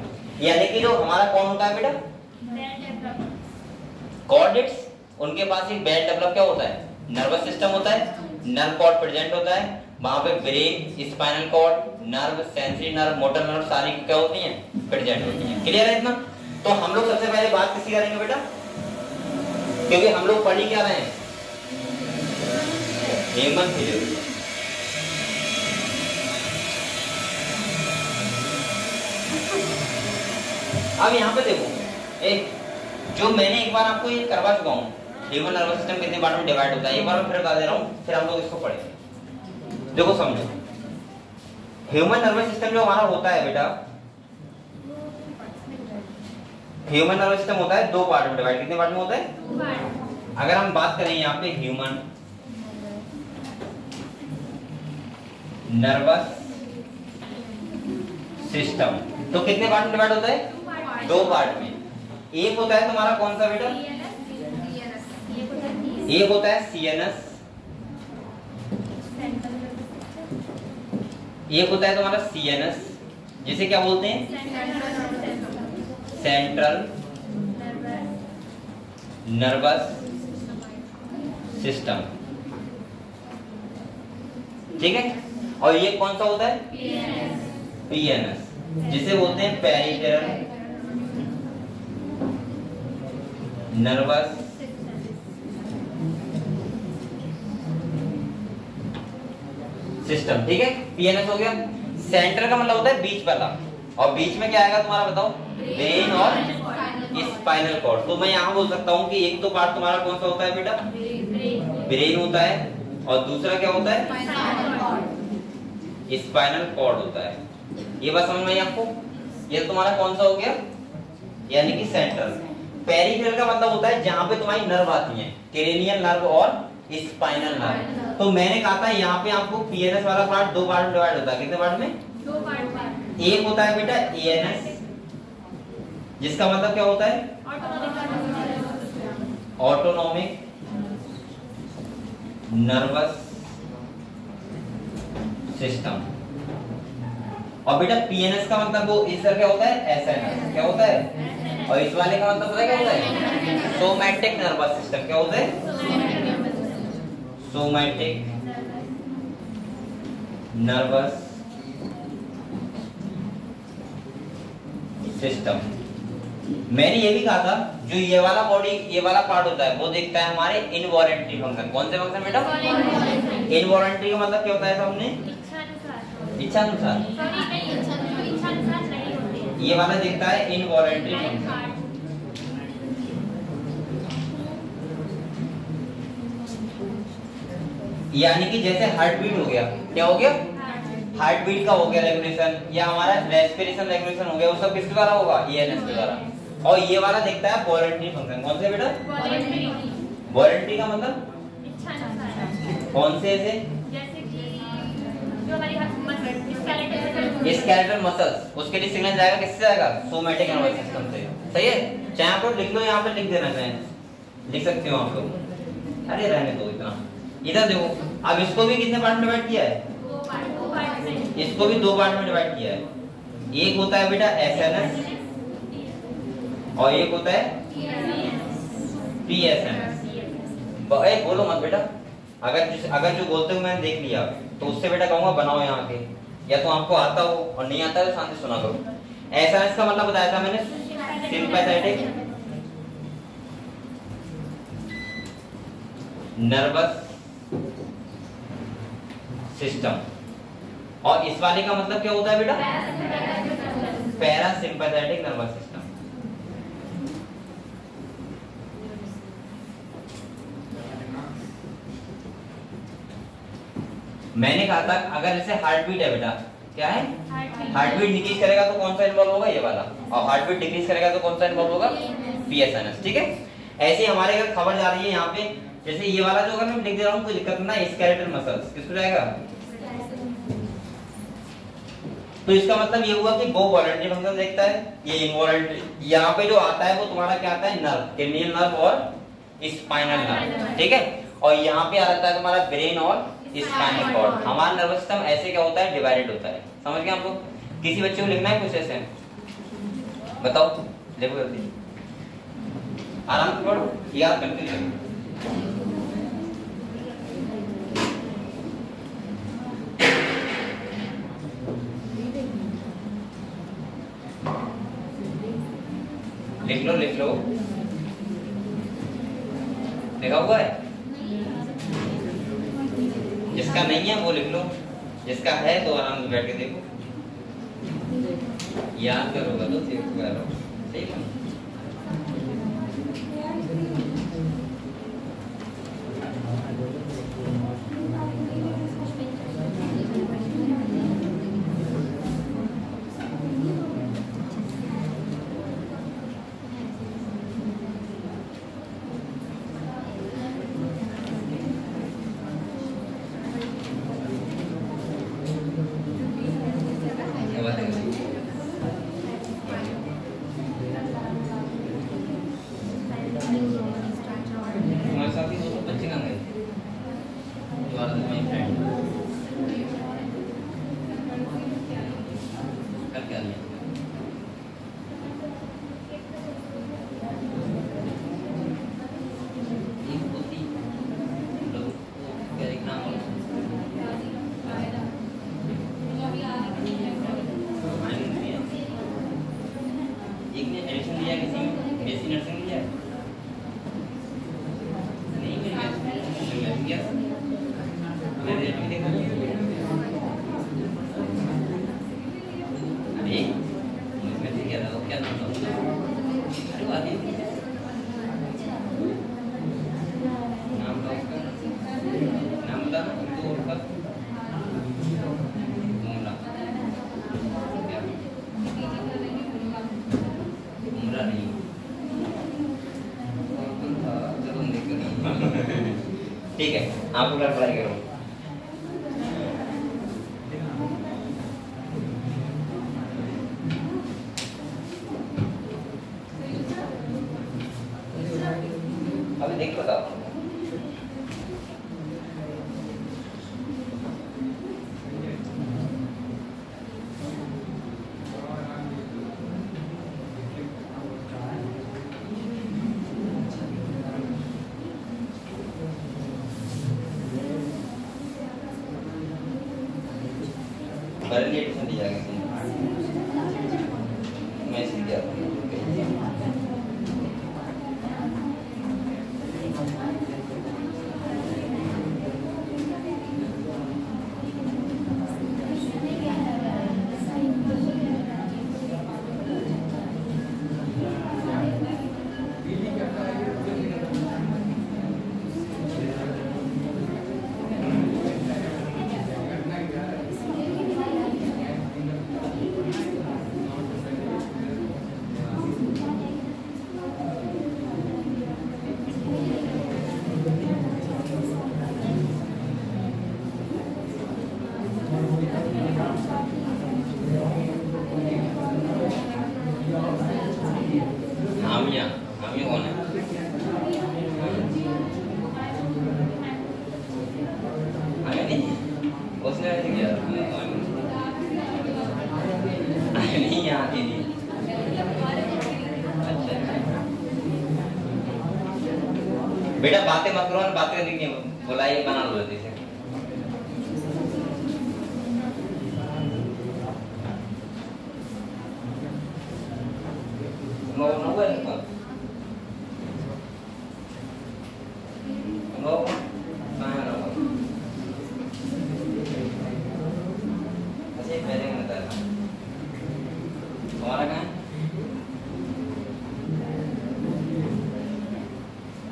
यानी कि जो हमारा कौन होता है बेटा? कॉर्डेट्स, उनके पास एक वेल डेवलप क्या होता है? नर्वस सिस्टम होता है, नर्व कॉर्ड प्रेजेंट होता है, वहां पे brain, spinal cord, nerve, sensory nerve, motor nerve सारी क्या होती हैं? प्रेजेंट होती हैं। क्लियर है इतना? तो हम लोग सबसे पहले बात किसकी करेंगे बेटा? क्योंकि हम लोग पढ़ी क्या रहे हैं? Human physiology. अब यहाँ पे देखो, एक जो मैंने एक बार आपको ये करवा चुका हूँ, ह्यूमन नर्वस सिस्टम कितने पार्ट में डिवाइड होता है, एक बार मैं फिर बता दे रहा हूँ, फिर हम लोग इसको पढ़ेंगे। देखो समझो, ह्यूमन नर्वस सिस्टम जो हमारा होता है बेटा, ह्यूमन नर्वस सिस्टम होता है दो पार्ट में डिवाइड। कितने पार्ट में होता है? अगर हम बात करें यहाँ पे ह्यूमन नर्वस सिस्टम, तो कितने पार्ट में डिवाइड होता है? दो पार्ट में। एक होता है तुम्हारा कौन सा बेटा? एक होता है सीएनएस, एक होता है तुम्हारा सीएनएस, जिसे क्या बोलते हैं? Central nervous system. ठीक है। और ये कौन सा होता है? पीएनएस, जिसे बोलते हैं पेरिफेरल नर्वस सिस्टम। ठीक है, पीएनएस हो गया। सेंटर का मतलब होता है बीच वाला, और बीच में क्या आएगा तुम्हारा बताओ? ब्रेन और स्पाइनल कॉर्ड। तो मैं यहाँ बोल सकता हूँ कि एक तो पार्ट तुम्हारा कौन सा होता है बेटा? ब्रेन होता है, और दूसरा क्या होता है? स्पाइनल कॉर्ड होता है। ये बात समझ में आई आपको? ये तुम्हारा कौन सा हो गया? यानी कि सेंट्रल। पेरिफेरल का मतलब होता है जहाँ पे तुम्हारी नर्व आती है, क्रेनियल नर्व और स्पाइनल नर्व। तो मैंने कहा था यहाँ पे आपको पीएनएस वाला पार्ट दो पार्ट में डिवाइड होता है। कितने पार्ट में?
दो पार्ट।
एक होता है बेटा एएनएस, जिसका मतलब क्या होता है? Autonomic nervous system. और बेटा पीएनएस का मतलब वो इस तरह क्या होता है? एसएनएस। क्या होता है? और इस वाले का मतलब पता है क्या होता है? Somatic nervous system. क्या होता है? Somatic nervous system. मैंने ये भी कहा था जो ये वाला बॉडी, ये वाला पार्ट होता है, वो देखता है हमारे इनवॉलंटरी फंक्शन। कौन से फंक्शन बेटा? इनवॉलंटरी का मतलब क्या होता है सामने? इच्छा अनुसार। ये वाला देखता है इनवॉलंटरी फंक्शन। यानी कि जैसे हार्ट बीट हो गया, क्या हो गया? हार्ट बीट का हो गया रेगुलेशन, या हमारा रेस्पिरेशन रेगुलेशन हो गया, वो सब किसके द्वारा होगा? ईएनएस के द्वारा। और ये वाला देखता है वॉलंटरी फंक्शन। कौन से बेटा? वॉलंटरी का मतलब कौन से? ऐसे
जैसे कि जो हमारी
स्केलेटल मसल्स, उसके लिए सिग्नल जाएगा किससे? जाएगा सोमैटिक नर्वस सिस्टम से। सही है। चाहे आप लोग लिख लो, यहाँ पे लिख देना, चाहे लिख सकते हो आप लोग। अरे रहने दो इतना। इधर देखो, अब इसको भी कितने पार्ट में डिवाइड किया है? इसको भी दो पार्ट में डिवाइड किया है। एक होता है बेटा एसएनएस, और एक होता है पीएसएनएस। बोलो मत बेटा, अगर जो बोलते हो मैंने देख लिया, तो उससे बेटा कहूंगा बनाओ यहाँ के, या तो आपको आता हो और नहीं आता है तो शांति सुना करो। एसएनएस का मतलब बताया था मैंने, सिंपैथेटिक नर्वस सिस्टम। और इस वाले का मतलब क्या होता है बेटा? Parasympathetic nervous system. मैंने कहा था अगर जैसे हार्ट बीट है बेटा, क्या है, हार्ट बीट डिक्रीज करेगा तो कौन सा इन्वॉल्व होगा, ये वाला, और हार्ट बीट डिक्रीज करेगा तो कौन सा इन्वॉल्व होगा, PSNS। ठीक है, ऐसे हमारे अगर खबर जा रही है यहाँ पे, जैसे ये वाला जो अगर मैं लिख दे रहा हूँ कोई दिक्कत ना, स्केलेटल मसल्स किसको जाएगा, तो इसका मतलब ये हुआ कि वो वॉलंटरी फंक्शन देखता है, ये इनवॉलंटरी। यहाँ पे जो आता है वो तुम्हारा क्या आता है, नर्व, क्रेनियल नर्व और स्पाइनल नर्व। ठीक है, और यहाँ पे आ जाता है तुम्हारा ब्रेन और स्पाइनल कॉर्ड। हमारा नर्वस सिस्टम ऐसे क्या होता है, डिवाइडेड होता है। समझ गए हम लोग। किसी बच्चे को लिखना है कुछ ऐसे, बताओ, देखो जल्दी, आराम से पढ़ो, याद करते जाओ। लिख लो, लिख लो, लिखा हुआ है, जिसका नहीं है वो लिख लो, जिसका है तो आराम से बैठ के देखो, याद करोगा तो ठीक करो। सही है, ठीक है, आप पूरा पढ़ाई करो। अभी देख बताओ, बरली एडिशन दिया गया मैं सीख गया हामिया कौन है? उसने किया नहीं यहाँ थी। अच्छा बेटा बातें मत करो, बातें करनी नहीं, बुलाइए बना लो जल्दी से।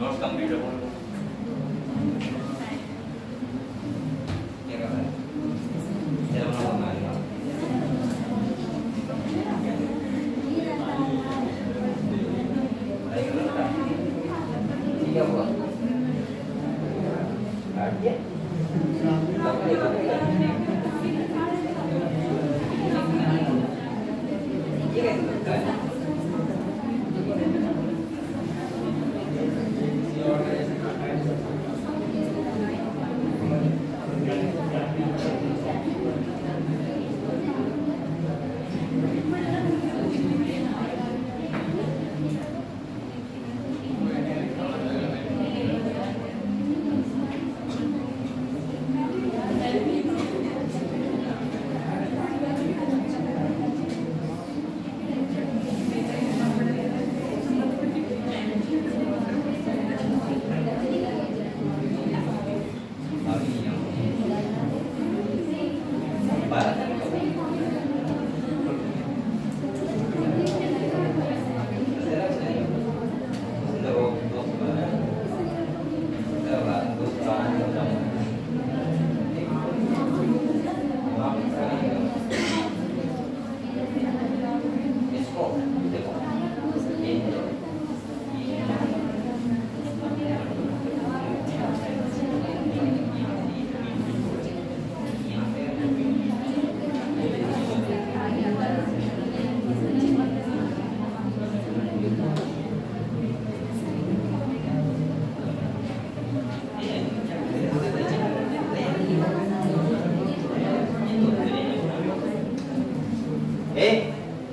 नोट्स कंप्लीट हो ये कैसे लगता है?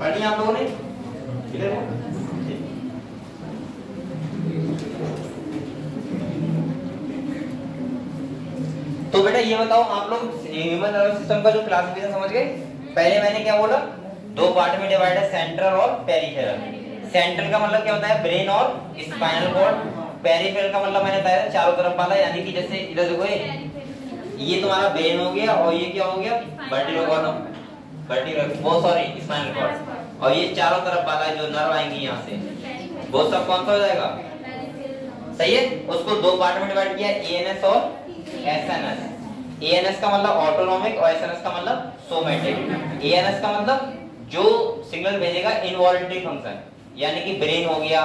पढ़ी आप लोगों ने? क्लियर है? तो बेटा ये बताओ आप लोग ह्यूमन नर्वस सिस्टम का जो क्लासिफिकेशन समझ गए? पहले मैंने क्या बोला? दो पार्ट में डिवाइड है, सेंट्रल और पेरिफेरल। सेंट्रल का मतलब क्या होता है? ब्रेन और स्पाइनल कॉर्ड। पेरिफेरल का मतलब मैंने बताया चारों तरफ वाला, यानी कि जैसे इधर देखो ये तुम्हारा ब्रेन हो गया और ये क्या हो गया? वर्टिब्रल कॉलम, वो सॉरी स्पाइनल कॉर्ड, और ये चारों तरफ वाला जो नर्व आएंगे यहाँ से वो सब कौन सा हो जाएगा? सही है। उसको दो पार्ट में डिवाइड किया, एएनएस और एसएनएस। एएनएस का मतलब ऑटोनॉमिक और एसएनएस का मतलब सोमैटिक। एएनएस का मतलब जो सिग्नल भेजेगा इनवॉलंटरी फंक्शन, यानी कि ब्रेन हो गया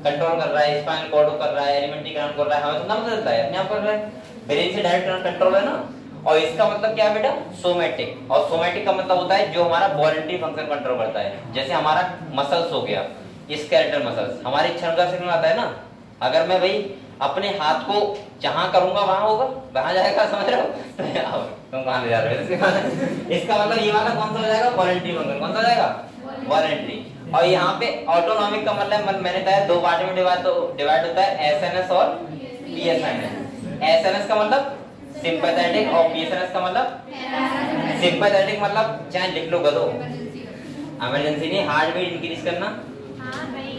कंट्रोल कर रहा है, स्पाइनल कॉर्ड कर रहा है, एलिमेंट्री कंट्रोल कर रहा है, हमें तो ना पता चलता है अपने आप कर रहा है, ब्रेन से डायरेक्ट कंट्रोल है ना। और इसका मतलब क्या है बेटा? सोमैटिक। और सोमैटिक का मतलब होता है जो हमारा वॉलंटरी फंक्शन कंट्रोल करता है। जैसे हमारा मसल्स हो गया, स्केलेटल मसल्स, हमारी इच्छा का सिग्नल आता है ना। अगर मैं भाई अपने हाथ को जहां करूंगा वहां होगा, वहां जाएगा, समझ रहे हो? तुम कहां ले जा रहे हो? इसका मतलब ये वाला कौन सा हो जाएगा? Voluntary function. कौन सा हो जाएगा? वॉलंटरी। और यहाँ पे ऑटोनॉमिक का मतलब मैंने बताया दो पार्ट में डिवाइड होता है, एसएनएस और पीएसएनएस। एसएनएस का मतलब सिंपैथेटिक और पीएसएनएस का मतलब सिंपैथेटिक मतलब चाहे लिख लो गधो, इमरजेंसी नहीं, हार्ट बीट इंक्रीज करना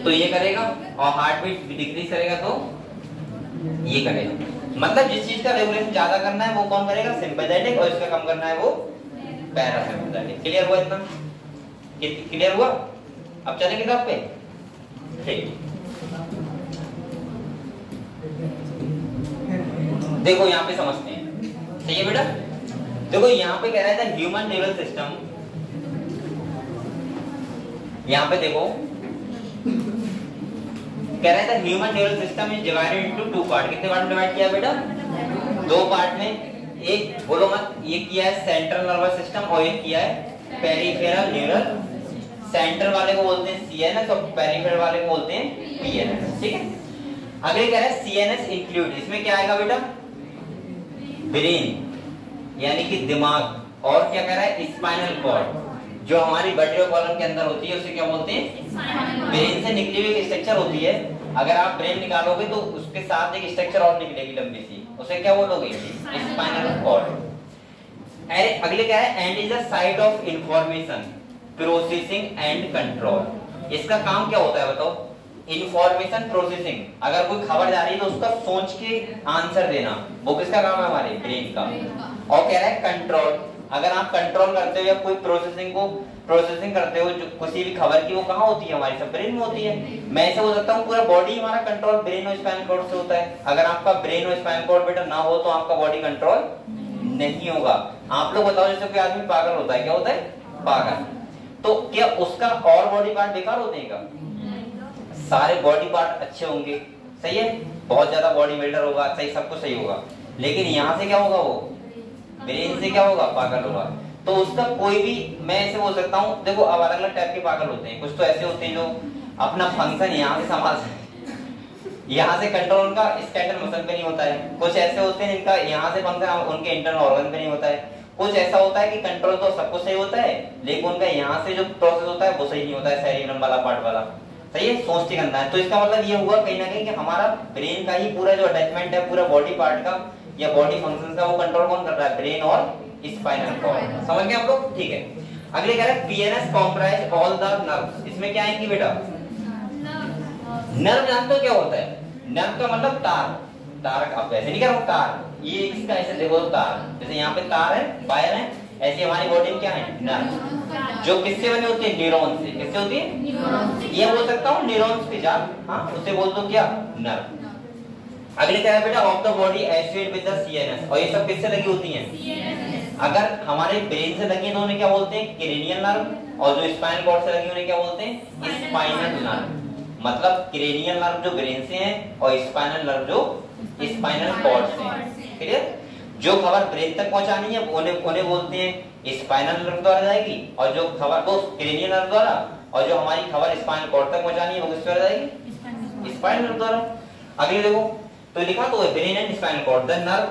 तो ये करेगा, और हार्ट बीट डिक्रीज करेगा तो ये करेगा। मतलब जिस चीज का रेगुलेशन ज्यादा करना है वो कौन करेगा? सिंपैथेटिक, और इसका कम करना है वो पैरासिम्पैथेटिक। क्लियर हुआ इतना? क्लियर हुआ? अब चलेंगे ग्राफ पे। ठीक, देखो यहाँ पे समझते हैं। सही है बेटा? देखो यहाँ पे कह रहा था ह्यूमन नर्वस सिस्टम, यहाँ पे देखो कह रहा था human nervous system is divided into two part. कितने पार्ट में डिवाइड किया बेटा? दो पार्ट में। एक बोलो मत, ये किया है सेंट्रल नर्वस सिस्टम और एक किया है पेरिफेरल न्यूरल। सेंट्रल वाले को बोलते हैं सीएनएस और पेरिफेरल वाले को बोलते हैं पीएनएस। ठीक है। अगले कह रहा है सीएनएस इंक्लूड, इसमें क्या आएगा बेटा? ब्रेन यानी कि दिमाग, और क्या कह रहा है? स्पाइनल कॉर्ड जो हमारी वर्टिब्रल कॉलम के अंदर होती है उसे क्या बोलते हैं? ब्रेन से निकली हुई स्ट्रक्चर होती है। अगर आप ब्रेन निकालोगे तो उसके साथ एक स्ट्रक्चर और निकलेगी लंबी सी, उसे क्या बोलोगे? Spinal cord. अगले क्या है? And is the site of information processing and control. इसका काम क्या होता है बताओ? इंफॉर्मेशन प्रोसेसिंग, अगर कोई खबर जा रही है तो उसका सोच के आंसर देना, वो किसका काम है? हमारे ब्रेन का। और कह रहा है कंट्रोल, अगर आप कंट्रोल करते हो या कोई प्रोसेसिंग करते हो जो किसी भी खबर की, वो कहाँ होती है? हमारी सब ब्रेन में होती है। मैं ऐसे हो सकता हूँ पूरा बॉडी हमारा कंट्रोल ब्रेन और स्पाइनल कॉर्ड से होता है। अगर आपका ब्रेन और स्पाइनल कॉर्ड बेटा ना हो तो आपका बॉडी कंट्रोल नहीं होगा। आप लोग बताओ, जैसे कोई आदमी पागल होता है, क्या होता है? पागल। तो क्या उसका और बॉडी पार्ट बेकार होते हैं क्या? सारे बॉडी पार्ट अच्छे होंगे। सही है, बहुत ज्यादा बॉडी बिल्डर होगा, सही, सब कुछ सही होगा। लेकिन यहाँ से क्या होगा, वो ब्रेन से क्या होगा, पागल होगा। तो उसका कोई भी, मैं ऐसे बोल सकता हूँ, देखो अब अलग अलग टाइप के पागल होते हैं। कुछ तो ऐसे होते हैं जो अपना फंक्शन यहाँ से संभाल यहाँ से कंट्रोल उनका स्केलेटल मसल पे नहीं होता है। कुछ ऐसे होते हैं जिनका यहाँ से फंक्शन उनके इंटरनल ऑर्गन पे नहीं होता है। कुछ ऐसा होता है कि कंट्रोल तो सब कुछ सही होता है, लेकिन उनका यहाँ से जो प्रोसेस होता है वो सही नहीं होता है, सेरिब्रम वाला पार्ट वाला, सही है, सोचते करना है। तो इसका मतलब ये हुआ कहीं ना कहीं कि हमारा ब्रेन का ही पूरा जो अटैचमेंट है पूरा बॉडी पार्ट का या बॉडी फंक्शन का, वो कंट्रोल कौन कर रहा है, ब्रेन और स्पाइनल कॉर्ड। समझ गए आप लोग, ठीक है। अगले कह रहे हैं PNS comprise all the nerves. इसमें क्या आएंगी बेटा, नर्व जानते हो क्या होता है, नर्व का मतलब तार, तार आप वैसे नहीं कह रहा हूं तार, ये इसका ऐसे देखो तो तार, जैसे यहाँ पे तार है, वायर है, ऐसे हमारी बॉडी में क्या है, नर्व, जो किससे बने होते हैं, न्यूरॉन से। किससे होती है, ये बोल सकता हूँ न्यूरॉन्स के जाल, हाँ उससे बोल दो क्या, नर्व। अगले क्या है बेटा, of the body associated with the CNS, और ये सब किससे लगी होती हैं, अगर हमारे ब्रेन से लगी तो उन्हें क्या बोलते हैं, क्रेनियल नर्व, और जो स्पाइनल कॉर्ड से लगी उन्हें क्या बोलते हैं, स्पाइनल नर्व। मतलब क्रेनियल नर्व जो ब्रेन से है और स्पाइनल नर्व जो स्पाइनल कॉर्ड से है। क्लियर, जो खबर ब्रेन तक पहुंचानी है उन्हें बोलते हैं स्पाइनल नर्व द्वारा जाएगी, और जो खबर वो क्रेनियल नर्व द्वारा, और जो हमारी खबर स्पाइनल कॉर्ड तक पहुंचानी है वो किस द्वारा जाएगी, स्पाइनल नर्व द्वारा। अगले देखो तो लिखा तो है brain and spinal cord, the nerve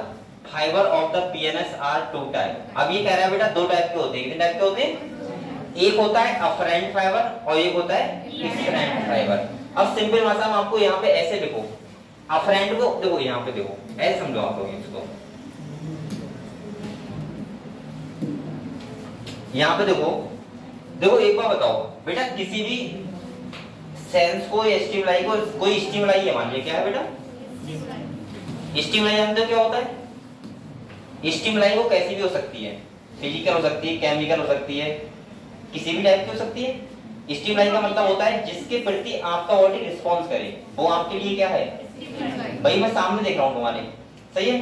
fibre of the PNS are two type. अब ये कह रहा है बेटा दो टाइप के होते हैं, कितने टाइप के होते हैं, एक होता है अफरेंट फाइबर और एक होता है इफरेंट फाइबर। अब सिंपल भाषा में आपको यहाँ पे ऐसे लिखो, अफरेंट को देखो यहाँ पे देखो, ऐसे समझो आप लोग इसको, यहाँ पे देखो, देखो एक बार बताओ बेटा, किसी भी सेंस को या स्टिमुलाई को, कोई स्टिमुलाई है मान लीजिए, क्या है बेटा, स्टिमुलाई जानते हो क्या होता है, स्टिमुलाई वो कैसी भी हो सकती है, फिजिकल हो सकती है, केमिकल हो सकती है, किसी भी टाइप की हो सकती है। स्टिमुलाई का मतलब होता है जिसके प्रति आपका बॉडी रिस्पॉन्स करे, वो आपके लिए क्या है, भाई मैं सामने देख रहा हूँ तुम्हारे, सही है,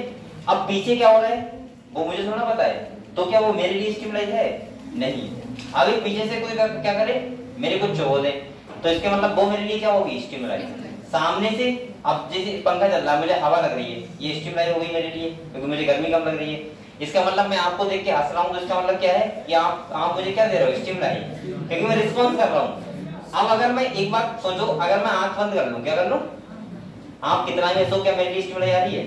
अब पीछे क्या हो रहा है वो मुझे थोड़ा पता है, तो क्या वो मेरे लिए स्टिमुलाई है, नहीं। अभी पीछे से कोई क्या करे, मेरे को चोट दे, तो इसके मतलब वो मेरे लिए क्या होगी, स्टिमुलाई। सामने से अब जैसे पंखा चल रहा है, मुझे हवा लग रही है, ये स्टिमुलाई हो गई मेरे लिए, क्योंकि मुझे गर्मी कम लग रही है। इसका मतलब मैं आपको देख के हंस रहा हूँ, तो इसका मतलब क्या है कि आप मुझे क्या दे रहे हो, स्टिमुलाई, क्योंकि मैं रिस्पॉन्स कर रहा हूँ। अब अगर मैं एक बात सोचो, अगर मैं आंख बंद कर लूं, क्या कर लूं, आप कितना भी सो, क्या मेरे लिए स्टिमुलाई आ रही है,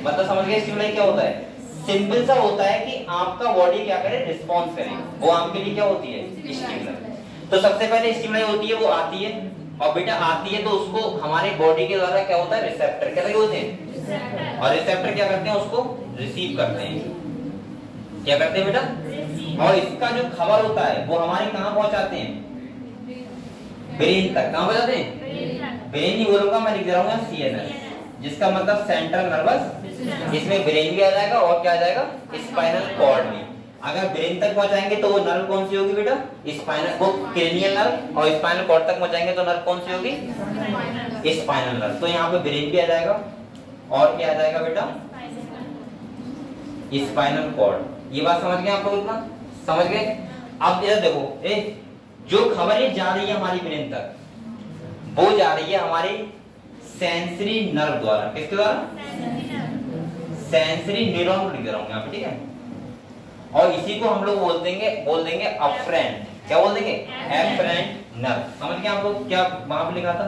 मतलब समझ गए स्टिमुलाई क्या होता है, सिंपल सा होता है कि आपका बॉडी क्या करे, रिस्पॉन्स करे, वो आपके लिए क्या होती है, स्टिमुलाई। तो सबसे पहले स्टिमुलाई होती है, वो आती है, और बेटा आती है तो उसको हमारे बॉडी के द्वारा क्या होता है, रिसेप्टर क्या लगे होते हैं, और रिसेप्टर क्या करते हैं, उसको रिसीव करते हैं, क्या करते हैं बेटा, और इसका जो खबर होता है वो हमारे कहाँ पहुंचाते हैं, ब्रेन तक। कहाँ पहुंचाते हैं, ब्रेन ही बोलूंगा मैं, लिख दे रहा हूँ सीएनएस, जिसका मतलब सेंट्रल नर्वस, इसमें ब्रेन भी आ जाएगा और क्या आ जाएगा, स्पाइनल कॉर्ड भी। अगर ब्रेन तक पहुंचाएंगे तो वो नर्व कौन सी होगी बेटा, स्पाइनल, वो क्रेनियल नर्व, और स्पाइनल कॉर्ड तक पहुंचाएंगे तो नर्व कौन सी होगी, स्पाइनल नर्व। तो यहाँ पे ब्रेन भी आ जाएगा और क्या आ जाएगा बेटा, स्पाइनल कॉर्ड। ये बात समझ गए आप लोग, इतना समझ गए। अब इधर देखो, जो खबरें जा रही है हमारी ब्रेन तक, वो जा रही है हमारी सेंसरी नर्व द्वारा। किसके द्वारा, सेंसरी न्यूरॉन को लिख दे रहा हूं यहाँ पे, ठीक है। और इसी को हम लोग बोल देंगे अफरेंट। क्या बोल देंगे, एफरेंट नर्व। समझ गए आप लोग, क्या वहां पे लिखा था,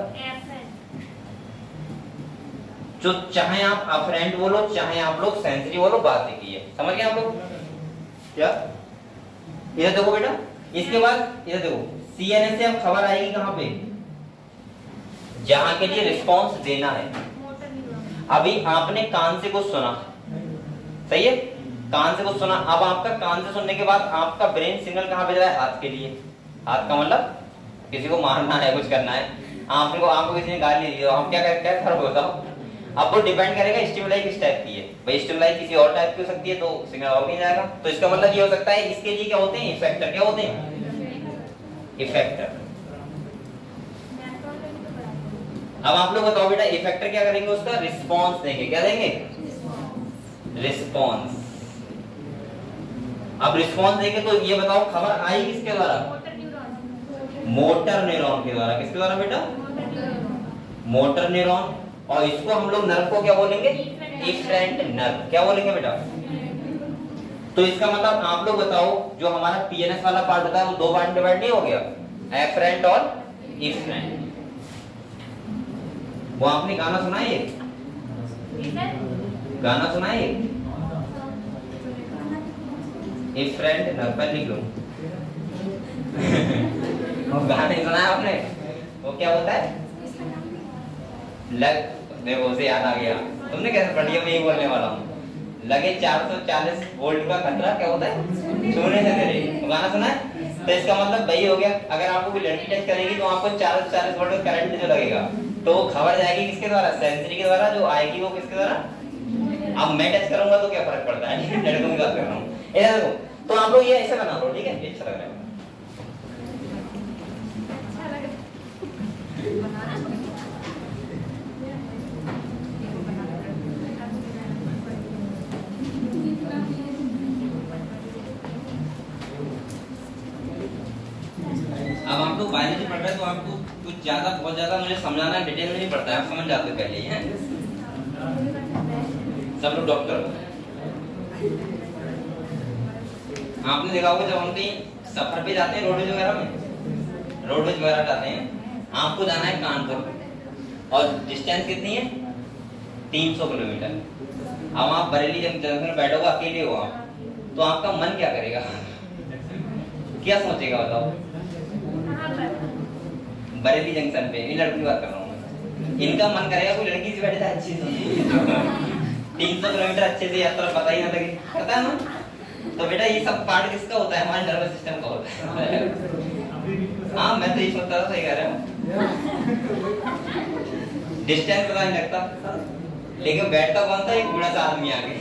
जो चाहे आप अफरेंट बोलो चाहे आप लोग सेंसरी बोलो, बात एक ही है। समझ गए आप लोग, क्या। इधर देखो बेटा, इसके बाद इधर देखो, सीएनएस से अब खबर आएगी कहां पे, जहां के लिए रिस्पांस देना है। अभी आपने कान से कुछ सुना, सही है, कान से कुछ सुना, अब आपका कान से सुनने के बाद आपका ब्रेन सिग्नल कहां भेज रहा है, हाथ के लिए। हाथ का मतलब किसी को मारना है, कुछ करना है, आपको किसी ने गाली दी, आप क्या करोगे बताओ। अब वो डिपेंड करेगा स्टिमुलाई किस टाइप की है, भाई स्टिमुलाई किसी और टाइप की हो सकती है तो सिग्नल और भी जाएगा। तो इसका मतलब ये हो सकता है, इसके लिए क्या होते हैं, इफेक्टर। क्या होते हैं, इफेक्टर। अब आप लोग बताओ बेटा, इफेक्टर क्या करेंगे, उसका रिस्पॉन्स देंगे। क्या देंगे, रिस्पॉन्स। अब रिस्पॉन्स देंगे तो ये बताओ खबर आई किसके द्वारा, मोटर न्यूरॉन के द्वारा। किसके द्वारा बेटा, मोटर न्यूरॉन। और इसको हम लोग नर्व को क्या बोलेंगे? Efferent nerve. क्या बोलेंगे बेटा? तो इसका मतलब आप लोग बताओ, जो हमारा पीएनएस वाला पार्ट होता है वो दो पार्ट में डिवाइड नहीं हो गया, एफरेंट और इफरेंट। वो आपने गाना सुना है? गाना सुना है? इफरेंट नर्व पर लिख लो। गाना नहीं सुना है आपने? वो क्या होता है? देखो उसे याद आ गया, तुमने कैसे पढ़ लिया? मैं यही बोलने वाला हूँ। लगे 440 वोल्ट का खतरा क्या होता है? छूने से तेरे। तो गाना सुना है? तो इसका मतलब वही हो गया, अगर आपको कोई लड़की टच करेगी तो आपको 440 वोल्ट का करंट जो लगेगा, तो वो खबर जाएगी किसके द्वारा? सेंसरी के द्वारा। जो आएगी वो किसके द्वारा? अब मैं टच करूंगा तो क्या फर्क पड़ता है? लड़कों की बात कर रहा हूँ। ऐसा देखो, तो आप लोग ये ऐसे बना लो, ठीक है? अच्छा लग रहा है। अब आप लोग बायोलॉजी पढ़ रहे हैं तो आपको कुछ ज्यादा बहुत ज्यादा मुझे समझाना डिटेल में नहीं पड़ता है, आप समझ जाते हो पहले ही हैं। सब लोग डॉक्टर। आपने देखा होगा जब हम कहीं सफर पे जाते हैं, रोडवेज वगैरह में, रोडवेज वगैरह जाते हैं, आपको जाना है कानपुर और डिस्टेंस कितनी है? 300 किलोमीटर। अब आप बरेली जंक्शन में बैठोगे, अकेले हो आप, तो आपका मन क्या करेगा? क्या सोचेगा बताओ? बरेली जंक्शन पे, इन लड़की की बात कर रहा हूँ, इनका मन करेगा कोई लड़की से बैठे था अच्छी से 300 किलोमीटर अच्छे से यात्रा पता ही ना लगे, पता है ना? तो बेटा ये सब पार्ट किसका होता है? हमारे नर्वस सिस्टम का होता है। हाँ, मैं तो ये सोचता था, सही कह रहा हूँ। डिस्टेंस पता नहीं लगता, लेकिन बैठता कौन था? एक बूढ़ा सा आदमी आगे।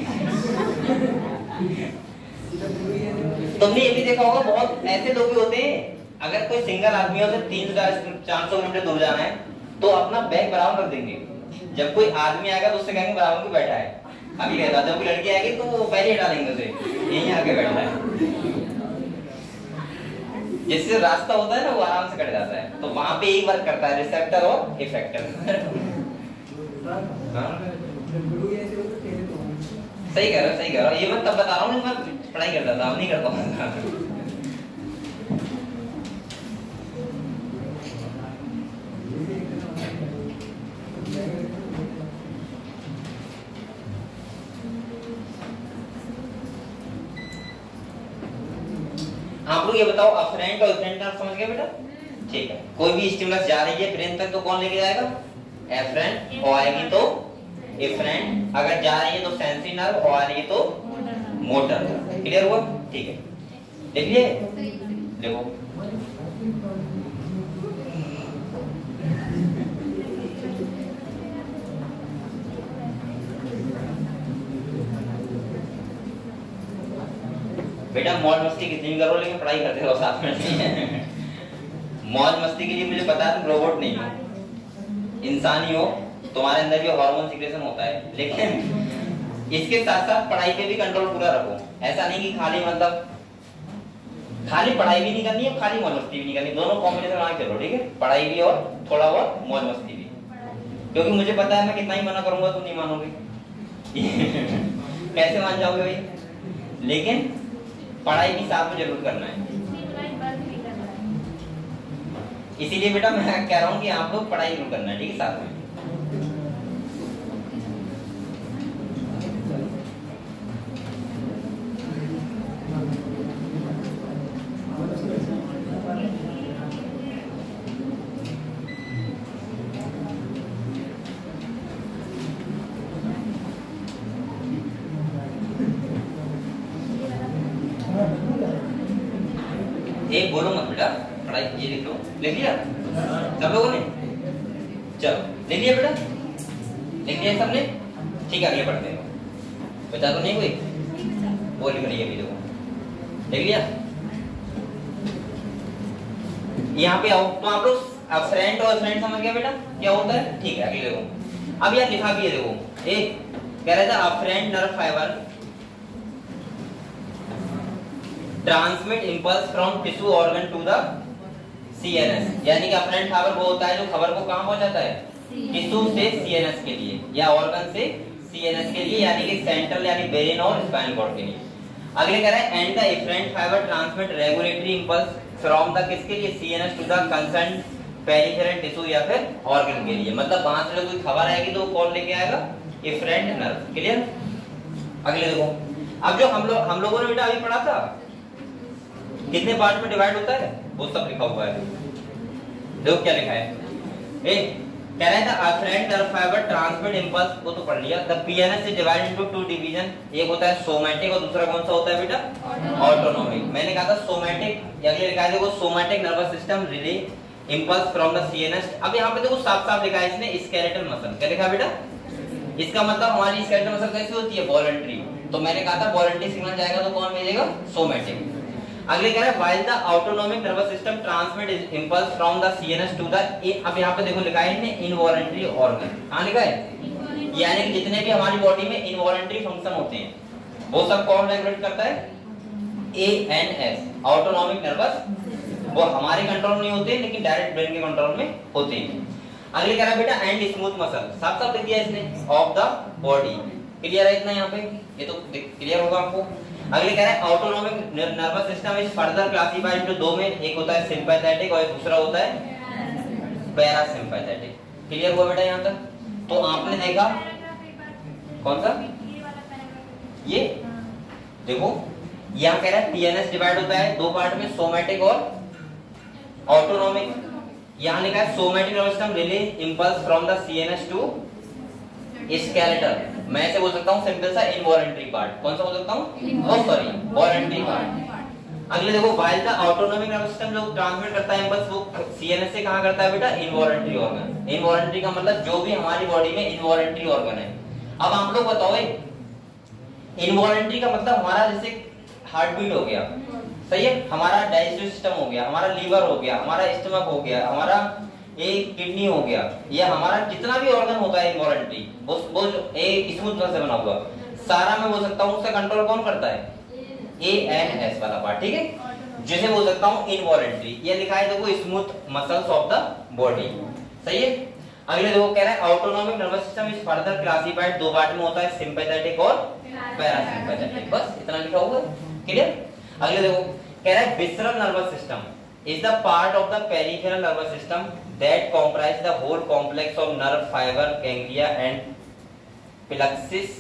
तुमने ये भी देखा होगा, बहुत ऐसे लोग भी होते हैं, अगर कोई सिंगल आदमी हो तो 300-400 किलोमीटर दूर जाना है तो अपना बैग बराबर कर देंगे। जब कोई आदमी आएगा तो उससे कहेंगे बराबर क्यों बैठा है? अभी कहता, जब कोई लड़की आएगी तो वो पहले हटा देंगे उसे, यहीं आके बैठा है। जिससे रास्ता होता है ना वो आराम से कट जाता है। तो वहां पे एक वर्क करता है, रिसेप्टर और इफेक्टर। सही कह रहा हूँ। ये मैं तब बता रहा हूँ, मैं पढ़ाई करता था, अब नहीं करता हूँ। आप लोग ये बताओ, अफरेंट और इफरेंट नर्व समझ गए बेटा? ठीक है। कोई भी स्टिमुलस जा रही है ब्रेन तक तो कौन लेके जाएगा? एफरेंट। और आएगी तो इफरेंट। अगर जा रही है तो सेंसरी नर्व, और आ रही है तो मोटर। क्लियर हुआ? ठीक है, देख लिए। देखो बेटा, मौज मस्ती कितनी भी करो लेकिन पढ़ाई करते रहो साथ में। मौज मस्ती के लिए मुझे पता है तुम रोबोट नहीं हो, इंसान ही हो, तुम्हारे अंदर भी हार्मोन सिक्रेशन होता है, लेकिन इसके साथ साथ पढ़ाई पे भी कंट्रोल पूरा रखो। ऐसा नहीं कि खाली मतलब खाली पढ़ाई भी नहीं करनी है, खाली मौज मस्ती भी नहीं करनी, दोनों कॉम्बिनेशन बना के चलो, ठीक है? पढ़ाई भी और थोड़ा बहुत मौज मस्ती भी, क्योंकि मुझे पता है मैं कितना ही मना करूंगा तुम नहीं मानोगे। कैसे मान जाओगे भाई? लेकिन पढ़ाई भी साथ में जरूर करना है। इसीलिए बेटा मैं कह रहा हूँ कि आप लोग पढ़ाई जरूर करना है, ठीक है? साथ में। एक बोलो मत बेटा, पढ़ाई ये लिख लो। लिख लिया सब लोगों ने? चलो लिख लिया बेटा? लिख लिया सबने? ठीक है, आगे पढ़ते हैं। बचा तो नहीं कोई? वो लिख रही है अभी, देखो लिख लिया। यहाँ पे आओ, तो आप लोग अफरेंट और इफरेंट समझ गया बेटा क्या होता है? ठीक है, आगे देखो। अब यार लिखा भी है, देखो एक कह रहा था afferent nerve fibre transmit impulse from tissue organ to the CNS। यानी कि अफरेंट फाइबर वो होता है जो खबर को कहां पहुंचाता है? टिश्यू से सीएनएस के लिए या ऑर्गन से सीएनएस के लिए, यानी कि सेंट्रल यानी ब्रेन और स्पाइनल कॉर्ड के लिए। अगले कह रहा है and the efferent fibre transmit regulatory impulse from the किसके लिए, CNS to the concern peripheral tissue या फिर ऑर्गन के लिए। मतलब वहां से कोई खबर आएगी तो कौन लेके आएगा, एफरेंट नर्व। क्लियर। अगले देखो, अब जो हम लोगों ने बेटा अभी पढ़ा था कितने पार्ट में डिवाइड होता है वो सब लिखा हुआ है। देखो क्या लिखा है, कह रहा है the afferent nerve fiber transmit impulse, वो तो पढ़ लिया। The PNS is divided into two division, एक होता है सोमैटिक और दूसरा कौन सा होता है बेटा, ऑटोनोमिक। मैंने कहा था सोमैटिक, अगले लिखा है देखो somatic nervous system relay impulse from the CNS. अब यहाँ पे देखो साफ साफ लिखा है इसने स्केलेटल मसल, क्या लिखा बेटा, इसका मतलब हमारी स्केलेटल मसल कैसी होती है, वॉलंटरी। तो मैंने कहा था वॉलंटरी सिग्नल जाएगा तो कौन भेजेगा, सोमैटिक। अगले कह रहा है while the autonomic nervous system transmit impulse from the CNS to the, अब यहाँ पे देखो लिखा है इनने involuntary organ, कहाँ लिखा है, यानी कि जितने भी हमारी बॉडी में involuntary फंक्शन होते हैं वो सब कौन रेगुलेट करता है, ANS, ऑटोनॉमिक नर्वस। वो हमारे कंट्रोल में नहीं होते लेकिन डायरेक्ट ब्रेन के कंट्रोल में होते हैं। अगले कह रहा है बेटा एंड स्मूथ मसल, साफ साफ लिख दिया इसने, ऑफ द बॉडी। क्लियर है इतना, यहाँ पे ये तो क्लियर होगा आपको। अगले कह रहा है autonomic nervous system is further classified into दो में, एक होता है सिंपैथेटिक और दूसरा होता है पैरासिम्पैथेटिक। क्लियर हुआ बेटा यहाँ तक। तो आपने देखा कौन सा, ये देखो यहाँ कह रहा है पीएनएस डिवाइड होता है दो पार्ट में, सोमैटिक और ऑटोनोमिक। यहाँ लिखा है somatic nervous system relay impulse from the CNS to skeletal. मैं ऐसे बोल सकता हूँ सिंपल सा इनवॉलंटरी पार्ट, कौन सा बोल सकता हूँ, सॉरी वॉलंटरी पार्ट। अगले देखो while the autonomic nervous system जो ट्रांसमिट करता है इंपल्स वो सीएनएस से कहाँ करता है बेटा, इनवॉलंटरी ऑर्गन। इनवॉलंटरी का मतलब जो भी हमारी बॉडी में इनवॉलंटरी ऑर्गन है। अब आप लोग बताओ इनवॉलंटरी का मतलब हमारा जैसे हार्ट बीट हो गया, सही है, हमारा डाइजेस्टिव सिस्टम हो गया, हमारा लीवर हो गया, हमारा स्टमक हो गया, हमारा एक किडनी हो गया, या हमारा जितना भी ऑर्गन होता है इनवॉलंटरी वो एक स्मूथ मसल से बना हुआ सारा मैं बोल सकता हूँ उसका कंट्रोल कौन करता है, एएनएस वाला पार्ट। ठीक है, जिसे बोल सकता हूँ इनवॉलंटरी। ये लिखा है देखो smooth muscles of the body, सही है। अगले देखो कह रहा है autonomic nervous system is further classified, दो पार्ट में होता है सिंपैथेटिक और पैरासिम्पैथेटिक, बस इतना लिखा हुआ है। क्लियर। अगले देखो कह रहा है visceral nervous system is the part of the peripheral nervous system that comprise the whole complex of nerve fiber, ganglia and plexus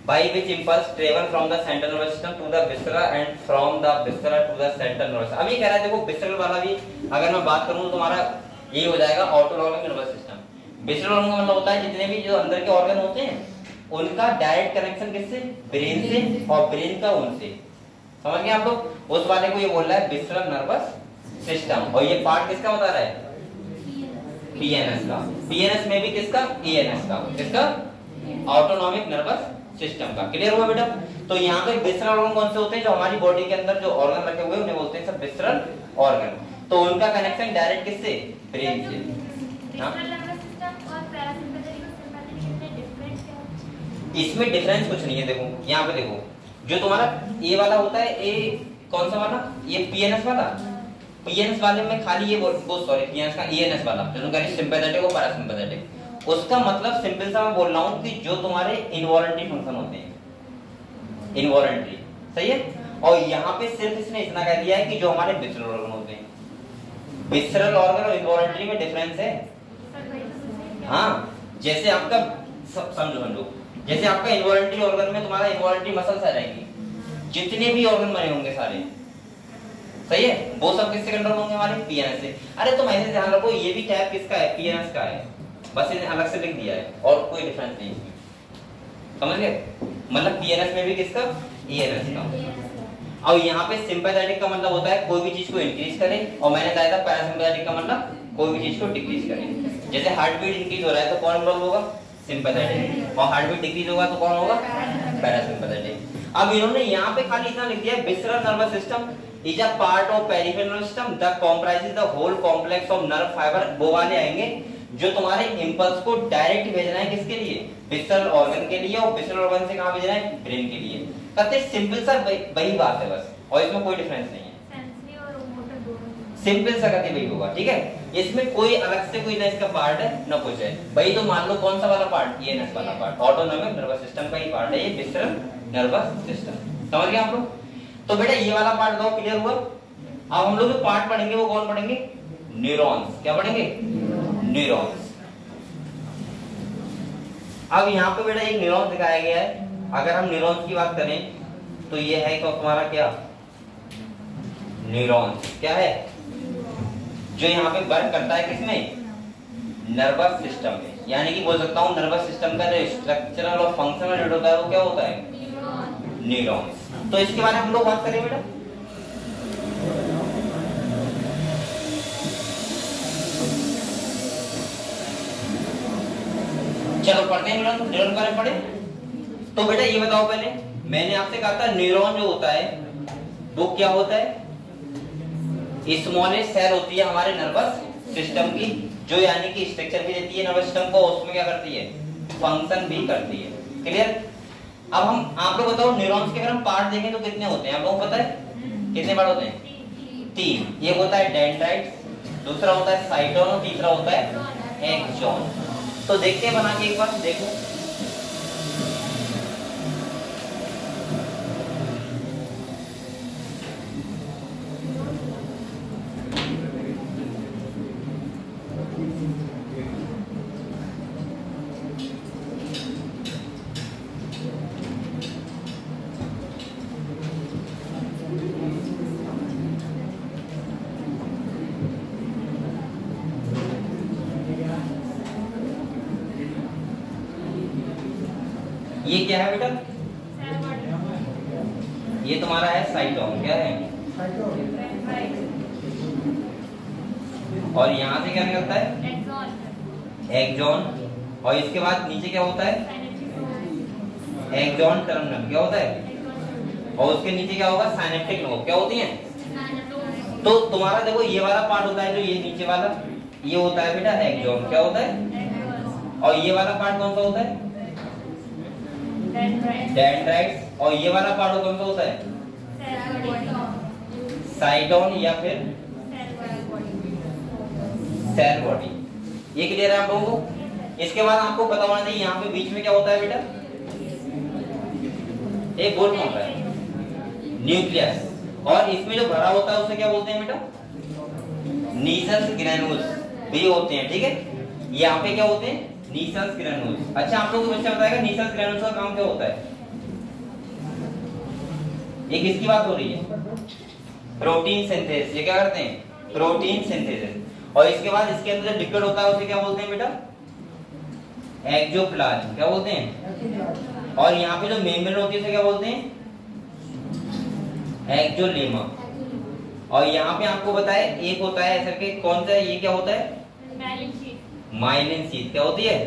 by which impulse travel from the central nervous system to the viscera and from the viscera to the central nervous system। अभी कह रहा है देखो visceral वाला भी अगर मैं बात करूं तो तुम्हारा यही हो जाएगा ऑटोनॉमिक नर्वस सिस्टम। विसरल का मतलब होता है जितने भी जो अंदर के ऑर्गन होते हैं उनका डायरेक्ट कनेक्शन किससे, ब्रेन से, और ब्रेन का उनसे। समझ गए आप लोग। उस वाले को ये बोल रहा है विसरल नर्वस सिस्टम, और ये पार्ट किसका बता रहा है, पीएनएस का। पीएनएस में भी किसका, एएनएस का, किसका, ऑटोनॉमिक नर्वस सिस्टम का। क्लियर हुआ बेटा। तो यहाँ पे विसरल ऑर्गन कौन से होते हैं, जो हमारी बॉडी के अंदर जो ऑर्गन रखे हुए हैं उन्हें बोलते हैं सब विसरल ऑर्गन। तो उनका कनेक्शन डायरेक्ट किससे, ब्रेन से। इसमें डिफरेंस कुछ नहीं है। देखो यहाँ पे देखो जो तुम्हारा ए वाला होता है, ए कौन सा वाला, ये पीएनएस वाला। पीएनएस वाले में खाली ये सॉरी पीएनएस का एएनएस वाला जो सिंपैथेटिक और पैरासिम्पैथेटिक, उसका मतलब सिंपल सा मैं बोल रहा हूँ कि जो तुम्हारे इनवॉलंटरी फंक्शन होते हैं, इनवॉलंटरी, सही है। और यहाँ पे सिर्फ इसने इतना कह दिया है कि जो हमारे विसरल ऑर्गन होते हैं, विसरल ऑर्गन और इनवॉलंटरी में डिफरेंस है। हाँ, जैसे आपका समझो जैसे आपका इनवॉलंटरी ऑर्गन में तुम्हारा इनवॉलंटरी मसल्स आ जाएंगी, जितने भी ऑर्गन बने होंगे सारे, सही है, वो सब किससे कंट्रोल होंगे, हमारे पीएनएस से। अरे तुम ऐसे ध्यान रखो ये भी टाइप किसका है, पीएनएस का है, बस इन्हें अलग से लिख दिया है और कोई डिफरेंस नहीं इसमें, समझ गए। मतलब पीएनएस में भी किसका, एएनएस का। और यहाँ पे सिंपैथेटिक का मतलब होता है कोई भी चीज को इंक्रीज करे, और मैंने बताया था पैरासिम्पैथेटिक का मतलब कोई भी चीज को डिक्रीज करे। जैसे हार्ट बीट इंक्रीज हो रहा है तो कौन इन्वॉल्व होगा, सिंपैथेटिक, और हार्ट बीट डिक्रीज होगा तो कौन होगा, पैरासिम्पैथेटिक। अब इन्होंने यहाँ पे खाली इतना लिख दिया, visceral nervous system is a part of peripheral nervous system that comprises the whole complex of nerve fiber। वो वाले आएंगे जो तुम्हारे इंपल्स को डायरेक्ट भेजना है किसके लिए, विसरल ऑर्गन के लिए, और विसरल ऑर्गन से कहाँ भेजना है, ब्रेन के लिए। कहते सिंपल सा वही बात है बस, और इसमें कोई डिफरेंस नहीं है। सिंपल सा करके वही होगा, ठीक है। इसमें कोई अलग से कोई ना इसका पार्ट है ना कुछ है भाई। तो मान लो कौन सा वाला पार्ट, ये नस वाला पार्ट ऑटोनॉमिक नर्वस सिस्टम का ही पार्ट है, ये विसरल नर्वस सिस्टम। समझ गए आप लोग? तो बेटा ये वाला पार्ट दो, क्लियर हुआ। अब हम लोग जो पार्ट पढ़ेंगे वो कौन पढ़ेंगे, न्यूरॉन्स। क्या पढ़ेंगे, न्यूरॉन्स। अब यहाँ पे बेटा एक न्यूरॉन दिखाया गया है। अगर हम न्यूरॉन्स की बात करें तो ये है तो तुम्हारा क्या, न्यूरॉन्स क्या है, जो यहाँ पे वर्क करता है किसमें, नर्वस सिस्टम में। यानी कि बोल सकता हूँ नर्वस सिस्टम का जो स्ट्रक्चरल और फंक्शनल यूनिट होता है वो क्या होता है, न्यूरॉन्स। तो इसके बारे में हम लोग बात करें बेटा। चलो पढ़ते हैं न्यूरॉन के बारे में पढ़े। तो बेटा ये बताओ पहले, मैंने आपसे कहा था न्यूरॉन जो होता है वो क्या होता है, स्मॉलेस्ट सेल होती है हमारे नर्वस सिस्टम की, जो यानी कि स्ट्रक्चर भी देती है नर्वस सिस्टम को, उसमें क्या करती है, फंक्शन भी करती है। क्लियर। अब हम आप लोग बताओ न्यूरॉन्स के अगर हम पार्ट देखें तो कितने होते हैं, आप लोगों को पता है कितने पार्ट होते हैं, 3। एक होता है डेंड्राइट्स, दूसरा होता है साइटोन और तीसरा होता है एक्सॉन। तो देखते हैं बना के एक बार, देखो ये क्या है बेटा, ये तुम्हारा है साइटोन, क्या है, और यहाँ से क्या निकलता है, एक्सॉन। और इसके बाद नीचे क्या होता है, एक्सॉन टर्मिनल, क्या होता है, और उसके नीचे क्या होगा, साइनेप्टिक नोड, क्या होती है। तो तुम्हारा देखो ये वाला पार्ट होता है जो ये नीचे वाला, ये होता है बेटा एक्सॉन, क्या होता है। और ये वाला पार्ट कौन सा होता है, डेंड्राइट्स। और ये वाला पार्ट कौन सा होता है, साइटोन या फिर सेल बॉडी। ये क्लियर है आप लोगों को। इसके बाद आपको पता होना चाहिए यहाँ पे बीच में क्या होता है बेटा, एक गोल होता है न्यूक्लियस, और इसमें जो भरा होता है उसे क्या बोलते हैं बेटा, नीसल्स ग्रैन्यूल्स भी होते हैं, ठीक है। यहाँ पे क्या होते हैं, नीसल्स ग्रैन्यूल्स। अच्छा आप लोगों को बच्चा बताएगा नीसल्स ग्रैन्यूल्स का काम क्या होता है। एक इसकी बात हो रही है, प्रोटीन सिंथेसिस। ये क्या करते हैं, प्रोटीन सिंथेसिस। और इसके बाद इसके अंदर जो लिक्विड होता है उसे क्या बोलते हैं बेटा, एक्सोप्लाज्म, क्या बोलते हैं। और यहाँ पे जो मेम्ब्रेन होती है उसे क्या बोलते हैं, एक्सोलेमा। और यहाँ पे आपको बताए एक होता है ऐसा कि कौन सा, ये क्या होता है, माइलिन शीथ, क्या होती है।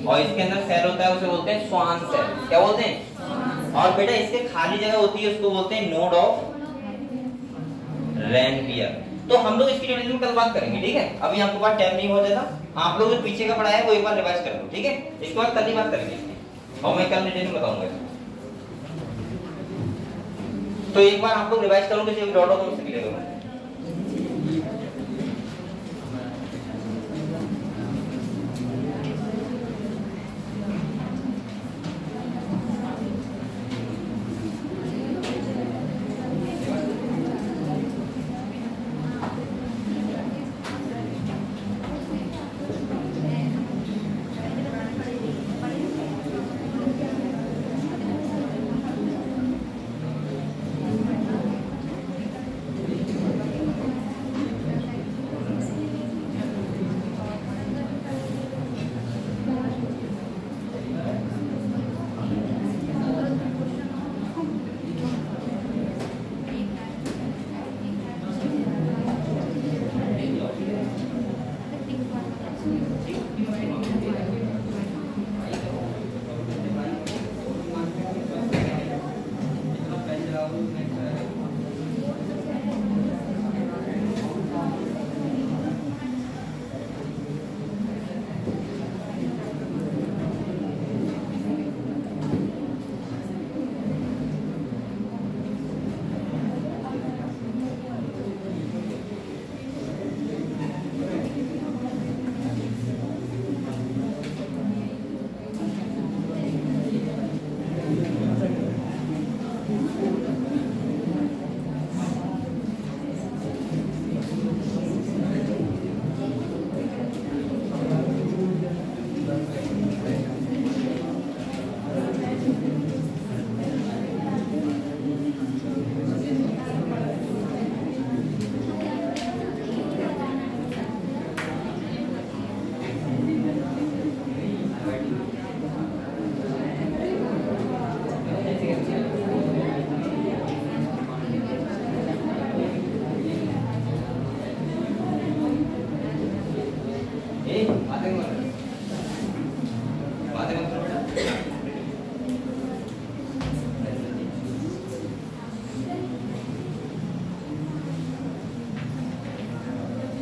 और इसके अंदर सेल होता है उसे बोलते हैं स्वान सेल, क्या बोलते हैं। और बेटा इसके खाली जगह होती है उसको बोलते हैं नोड ऑफ रेनवियर। तो हम लोग इसकी डिटेल में कल बात करेंगे, ठीक है। अभी आपके पास टाइम नहीं हो जाता, आप लोग जो पीछे का पढ़ाया है वो एक बार रिवाइज कर लो, ठीक है। इसके बाद कल ही बात करेंगे इसकी, और मैं कल डिटेल में बताऊंगा। तो एक बार आप लोग रिवाइज करोगे तो डॉट ऑफ हमसे क्लियर होगा।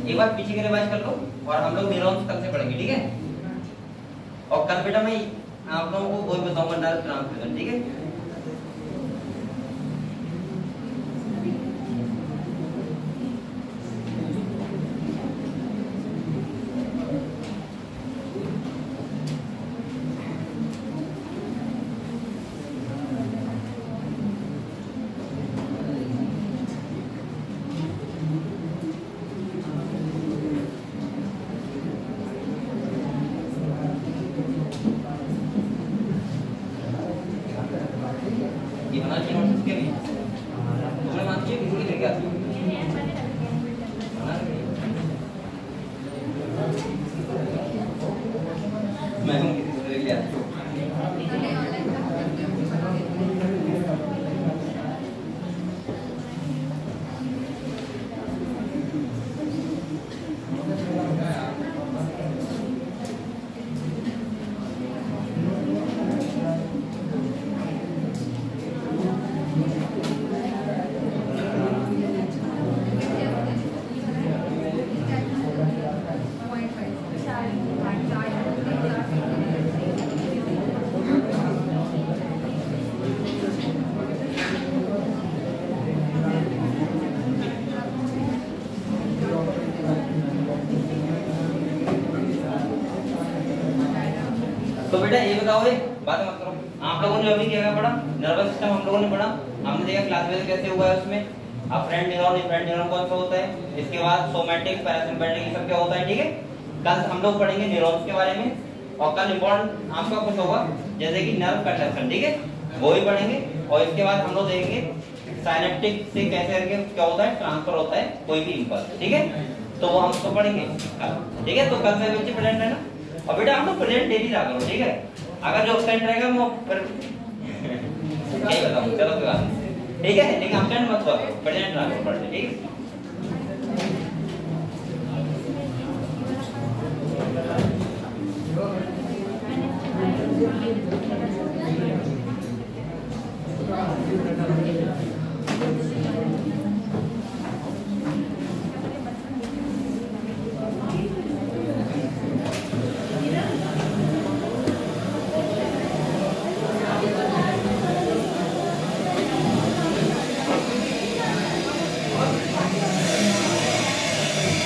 एक बार पीछे के रिवाइज कर लो और हम लोग न्यूरॉन्स कल से पढ़ेंगे, ठीक है। और कल बेटा मैं आप लोगों को वही बताऊंगा नर्व ट्रांसमीटर, ठीक है। तो बेटा ये बताओ, बात मत करो। आप लोगों ने अभी क्या पढ़ा, नर्वस सिस्टम हम लोगों ने पढ़ा, हमने देखा क्लास में कैसे हुआ है उसमें। अब फ्रंट न्यूरॉन इन्फ्रंट न्यूरॉन कौन सा होता है, इसके बाद सोमैटिक पैरासिम्पैथिक ये सब क्या होता है, ठीक है। कल हम लोग पढ़ेंगे न्यूरॉन्स के बारे में, और कल इंपॉर्टेंट आपका कुछ होगा जैसे कि नर्व कंडक्शन, ठीक है, वो भी पढ़ेंगे। और इसके बाद हम लोग देखेंगे साइनेप्टिक से कैसे करके क्या होता है, ट्रांसफर होता है कोई भी इंपल्स, ठीक है। तो वो हम उसको पढ़ेंगे, ठीक है। तो कल से बच्चे प्रेजेंट रहना, और बेटा हम लोग प्रेजेंट डेली रहा करो, ठीक है। अगर जो एब्सेंट रहेगा वो फिर क्या बताऊं, चलो कोई बात नहीं, ठीक है। लेकिन एब्सेंट मत करो, प्रेजेंट रहा करो, ठीक है।